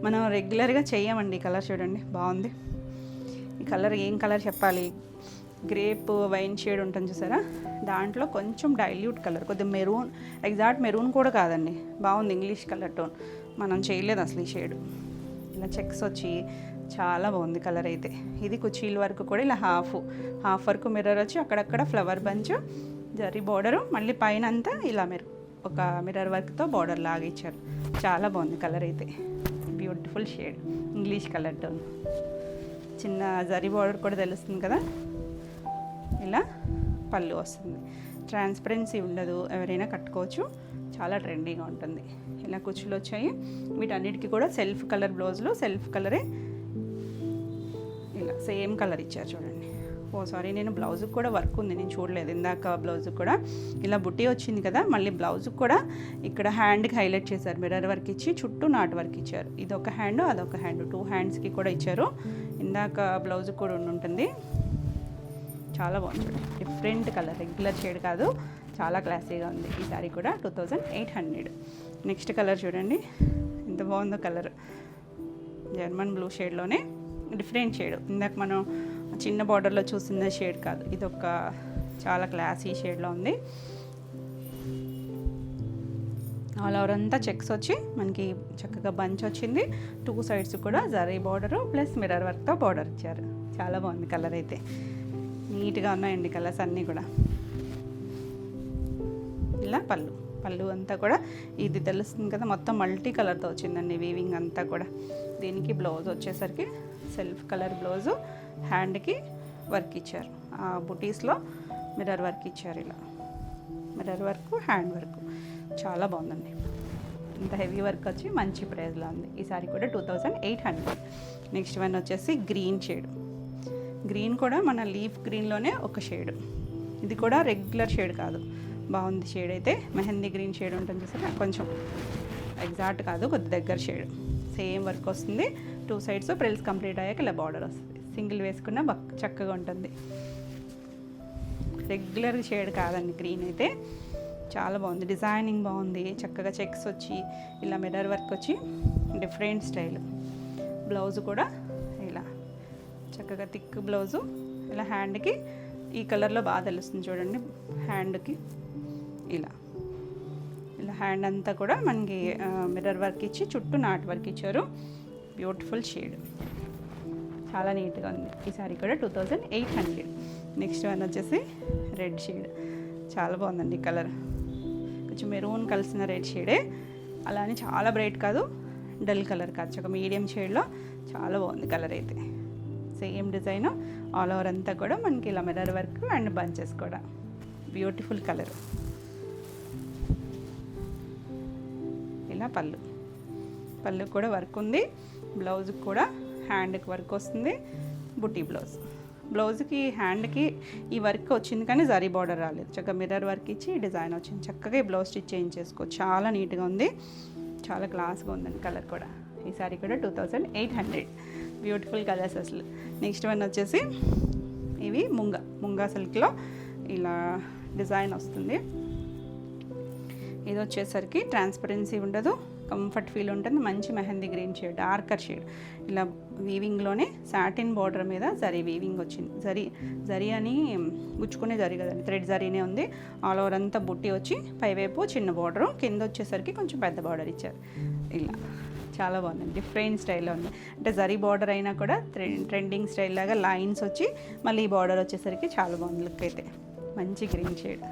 మనం రెగ్యులర్గా చేయమండి. కలర్ చూడండి బాగుంది. ఈ కలర్ ఏం కలర్ చెప్పాలి, గ్రేప్ వైన్ షేడ్ ఉంటుంది చూసారా, దాంట్లో కొంచెం డైల్యూట్ కలర్, కొద్దిగా మెరూన్, ఎగ్జాక్ట్ మెరూన్ కూడా కాదండి, బాగుంది ఇంగ్లీష్ కలర్ టోన్. మనం చేయలేదు అసలు ఈ షేడ్. ఇలా చెక్స్ వచ్చి చాలా బాగుంది కలర్ అయితే. ఇది కుచీల వరకు కూడా ఇలా హాఫ్ వరకు మిర్రర్ వచ్చి అక్కడక్కడ ఫ్లవర్ బంచ్, జరీ బార్డరు, మళ్ళీ పైన అంతా ఇలా ఒక మిర్రర్ వర్క్తో బార్డర్ లాగా ఇచ్చారు. చాలా బాగుంది కలర్ అయితే, beautiful shade English colour tone. చిన్న జరీ బార్డర్ కూడా తెలుస్తుంది కదా. ఇలా పళ్ళు వస్తుంది, ట్రాన్స్పరెన్సీ ఉండదు, ఎవరైనా కట్టుకోవచ్చు, చాలా ట్రెండీగా ఉంటుంది. ఇలా కుచ్చులు వచ్చాయి, వీటన్నిటికీ కూడా సెల్ఫ్ కలర్ బ్లౌజులు, సెల్ఫ్ కలరే ఇలా సేమ్ కలర్ ఇచ్చారు చూడండి. సారీ, నేను బ్లౌజ్కి కూడా వర్క్ ఉంది, నేను చూడలేదు ఇందాక. బ్లౌజ్కి కూడా ఇలా బుట్టి వచ్చింది కదా, మళ్ళీ బ్లౌజ్కి కూడా ఇక్కడ హ్యాండ్కి హైలైట్ చేశారు, మిర్రర్ వర్క్ ఇచ్చి చుట్టూ నాట్ వర్క్ ఇచ్చారు. ఇది ఒక హ్యాండ్, అదొక హ్యాండ్, 2 హ్యాండ్స్కి కూడా ఇచ్చారు. ఇందాక బ్లౌజ్కి కూడా ఉంటుంది. చాలా బాగుంది, డిఫరెంట్ కలర్, రెగ్యులర్ షేడ్ కాదు, చాలా క్లాసీగా ఉంది. ఈ సారీ కూడా 2800. నెక్స్ట్ కలర్ చూడండి ఎంత బాగుందో కలర్, జర్మన్ బ్లూ షేడ్లోనే డిఫరెంట్ షేడ్. ఇందాక మనం చిన్న బార్డర్లో చూసిన షేడ్ కాదు, ఇది ఒక చాలా క్లాసీ షేడ్లో ఉంది. ఆల్ ఓవర్ అంతా చెక్స్ వచ్చి మనకి చక్కగా బంచ్ వచ్చింది. 2 సైడ్స్ కూడా జరీ బార్డరు ప్లస్ మిర్రర్ వర్క్తో బార్డర్ ఇచ్చారు. చాలా బాగుంది కలర్ అయితే, నీట్గా ఉన్నాయండి కలర్స్ అన్నీ కూడా. ఇలా పళ్ళు అంతా కూడా ఇది తెలుస్తుంది కదా, మొత్తం మల్టీ కలర్తో వచ్చిందండి వీవింగ్ అంతా కూడా. దీనికి బ్లౌజ్ వచ్చేసరికి సెల్ఫ్ కలర్ బ్లౌజు, హ్యాండ్కి వర్క్ ఇచ్చారు, ఆ బుటీస్లో మిర్రర్ వర్క్ ఇచ్చారు. ఇలా మిర్రర్ వర్క్, హ్యాండ్ వర్క్ చాలా బాగుందండి. ఇంత హెవీ వర్క్ వచ్చి మంచి ప్రైస్లో ఉంది. ఈ సారీ కూడా 2800. నెక్స్ట్ వన్ వచ్చేసి గ్రీన్ షేడ్. గ్రీన్ కూడా మన లీఫ్ గ్రీన్లోనే ఒక షేడ్, ఇది కూడా రెగ్యులర్ షేడ్ కాదు, బాగుంది షేడ్ అయితే. మెహందీ గ్రీన్ షేడ్ ఉంటుంది చూసారా, కొంచెం ఎగ్జాక్ట్ కాదు, కొద్ది దగ్గర షేడ్. సేమ్ వర్క్ వస్తుంది, 2 సైడ్స్ ప్రిల్స్ కంప్లీట్ అయ్యాక ఇలా బార్డర్ వస్తుంది. సింగిల్ వేసుకున్న చక్కగా ఉంటుంది. రెగ్యులర్ షేడ్ కాదండి గ్రీన్ అయితే, చాలా బాగుంది, డిజైనింగ్ బాగుంది, చక్కగా చెక్స్ వచ్చి ఇలా మిర్రర్ వర్క్ వచ్చి డిఫరెంట్ స్టైల్. బ్లౌజ్ కూడా ఇలా చక్కగా థిక్ బ్లౌజు. ఇలా హ్యాండ్కి ఈ కలర్లో బాగా తెలుస్తుంది చూడండి, హ్యాండ్కి ఇలా హ్యాండ్ అంతా కూడా మనకి మిర్రర్ వర్క్ ఇచ్చి చుట్టూ నాట్ వర్క్ ఇచ్చారు. బ్యూటిఫుల్ షేడ్, చాలా నీట్గా ఉంది. ఈ సారీ కూడా 2800. నెక్స్ట్ వన్ వచ్చేసి రెడ్ షేడ్. చాలా బాగుందండి కలర్, కొంచెం మెరూన్ కలిసిన రెడ్ షేడే, అలానే చాలా బ్రైట్ కాదు, డల్ కలర్ కాదు, ఒక మీడియం షేడ్లో చాలా బాగుంది కలర్ అయితే. సేమ్ డిజైన్ ఆల్ ఓవర్ అంతా కూడా మనకి ఇలా మిర్రర్ వర్క్ అండ్ బంచెస్ కూడా. Beautiful colour. ఇలా పళ్ళు కూడా వర్క్ ఉంది, బ్లౌజ్కి కూడా హ్యాండ్కి వర్క్ వస్తుంది, బుటీ బ్లౌజ్కి హ్యాండ్కి ఈ వర్క్ వచ్చింది కానీ జరీ బార్డర్ రాలేదు, చక్కగా మిర్రర్ వర్క్ ఇచ్చి డిజైన్ వచ్చింది. చక్కగా ఈ బ్లౌజ్ స్టిచ్ చేయించేసుకో, చాలా నీట్గా ఉంది, చాలా క్లాస్గా ఉందండి కలర్ కూడా. ఈ సారీ కూడా 2800. బ్యూటిఫుల్ కలర్స్ అసలు. నెక్స్ట్ వన్ వచ్చేసి ఇవి ముంగా సిల్క్లో ఇలా డిజైన్ వస్తుంది. ఇది వచ్చేసరికి ట్రాన్స్పరెన్సీ ఉండదు, కంఫర్ట్ ఫీల్ ఉంటుంది, మంచి mehndi green shade, darker shade. ఇలా వీవింగ్లోనే సాటిన్ బార్డర్ మీద జరీ వీవింగ్ వచ్చింది. జరీ అని గుచ్చుకునే జరీ కదండి, థ్రెడ్ జరీనే ఉంది. ఆల్ ఓవర్ అంతా బుట్టి వచ్చి పైవైపు చిన్న బార్డరు, కింద వచ్చేసరికి కొంచెం పెద్ద బార్డర్ ఇచ్చారు. ఇలా చాలా బాగుంది, డిఫరెంట్ స్టైల్లో ఉంది. అంటే జరీ బార్డర్ అయినా కూడా ట్రెండింగ్ స్టైల్ లాగా లైన్స్ వచ్చి మళ్ళీ ఈ బార్డర్ వచ్చేసరికి చాలా బాగుంది లుక్ అయితే. మంచి గ్రీన్ షేడ్.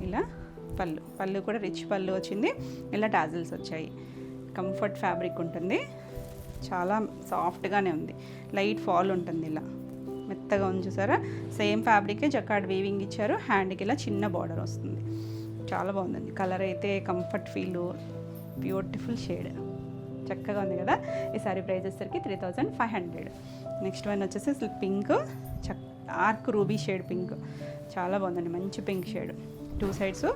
ఇలా పళ్ళు కూడా రిచ్ పళ్ళు వచ్చింది, ఇలా టాజిల్స్ వచ్చాయి. కంఫర్ట్ ఫ్యాబ్రిక్ ఉంటుంది, చాలా సాఫ్ట్గానే ఉంది, లైట్ ఫాల్ ఉంటుంది, ఇలా మెత్తగా ఉంది చూసారా. సేమ్ ఫ్యాబ్రికే జకార్డ్ వీవింగ్ ఇచ్చారు, హ్యాండ్కి ఇలా చిన్న బార్డర్ వస్తుంది. చాలా బాగుందండి కలర్ అయితే, కంఫర్ట్ ఫీల్, బ్యూటిఫుల్ షేడ్, చక్కగా ఉంది కదా. ఈ సారీ ప్రైస్ వచ్చేసరికి 3500. నెక్స్ట్ వన్ వచ్చేసి pink, dark ruby shade pink, చాలా బాగుందండి, మంచి పింక్ షేడ్. 2 సైడ్స్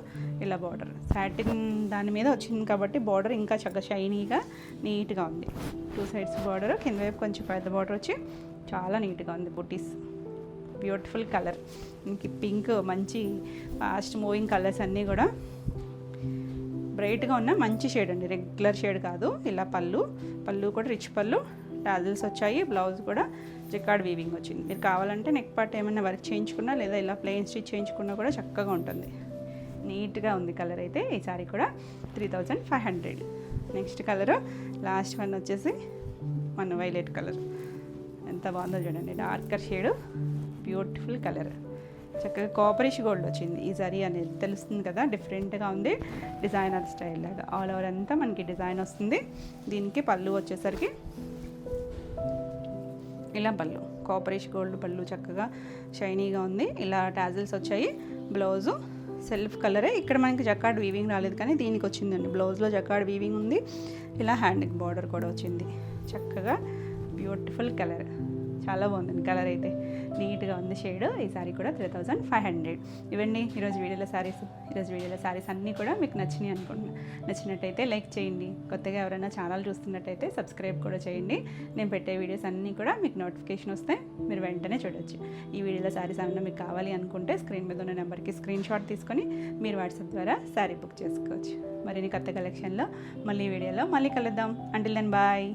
ఇలా బార్డర్, సాటిన్ దాని మీద వచ్చింది కాబట్టి బార్డర్ ఇంకా చక్కగా షైనీగా నీట్గా ఉంది. 2 సైడ్స్ బార్డర్, కింద వైపు కొంచెం పెద్ద బార్డర్ వచ్చి చాలా నీట్గా ఉంది బుటీస్. బ్యూటిఫుల్ కలర్, ఇంక పింక్ మంచి ఫాస్ట్ మూవింగ్ కలర్స్ అన్నీ కూడా బ్రైట్గా ఉన్న మంచి షేడ్ అండి, రెగ్యులర్ షేడ్ కాదు. ఇలా పళ్ళు కూడా రిచ్ పళ్ళు, టాజిల్స్ వచ్చాయి. బ్లౌజ్ కూడా జకార్డ్ వీవింగ్ వచ్చింది. మీరు కావాలంటే నెక్ పార్ట్ ఏమైనా వర్క్ చేయించుకున్నా లేదా ఇలా ప్లెయిన్ స్టిచ్ చేయించుకున్నా కూడా చక్కగా ఉంటుంది. నీట్గా ఉంది కలర్ అయితే. ఈ సారీ కూడా 3500. నెక్స్ట్ కలరు లాస్ట్ వన్ వచ్చేసి మన వైలెట్ కలర్. ఎంత బాగుందో చూడండి, డార్కర్ షేడు, బ్యూటిఫుల్ కలర్. చక్కగా కాపరిష్ గోల్డ్ వచ్చింది ఈ సారీ అనేది, తెలుస్తుంది కదా, డిఫరెంట్గా ఉంది. డిజైనర్ స్టైల్ లాగా ఆల్ ఓవర్ అంతా మనకి డిజైన్ వస్తుంది. దీనికి పళ్ళు వచ్చేసరికి ఇలా పళ్ళు, కాపరిష్ గోల్డ్ పళ్ళు, చక్కగా షైనీగా ఉంది. ఇలా టాజిల్స్ వచ్చాయి. బ్లౌజు సెల్ఫ్ కలరే. ఇక్కడ మనకి జకార్డ్ వీవింగ్ రాలేదు కానీ దీనికి వచ్చిందండి. బ్లౌజ్లో జకార్డ్ వీవింగ్ ఉంది. ఇలా హ్యాండ్కి బార్డర్ కూడా వచ్చింది. చక్కగా బ్యూటిఫుల్ కలర్, చాలా బాగుందండి కలర్ అయితే, నీట్గా ఉంది షేడ్. ఈ సారీ కూడా 3500. ఇవన్నీ ఈరోజు వీడియోలో శారీస్ అన్నీ కూడా మీకు నచ్చినాయి అనుకుంటున్నాను. నచ్చినట్టయితే లైక్ చేయండి. కొత్తగా ఎవరైనా ఛానల్ చూస్తున్నట్టయితే సబ్స్క్రైబ్ కూడా చేయండి. నేను పెట్టే వీడియోస్ అన్నీ కూడా మీకు నోటిఫికేషన్ వస్తే మీరు వెంటనే చూడొచ్చు. ఈ వీడియోలో శారీస్ ఏమైనా మీకు కావాలి అనుకుంటే స్క్రీన్ మీద ఉన్న నెంబర్కి స్క్రీన్ షాట్ తీసుకొని మీరు వాట్సాప్ ద్వారా శారీ బుక్ చేసుకోవచ్చు. మరిన్ని కొత్త కలెక్షన్లో మళ్ళీ వీడియోలో మళ్ళీ కలుద్దాం. Until then bye.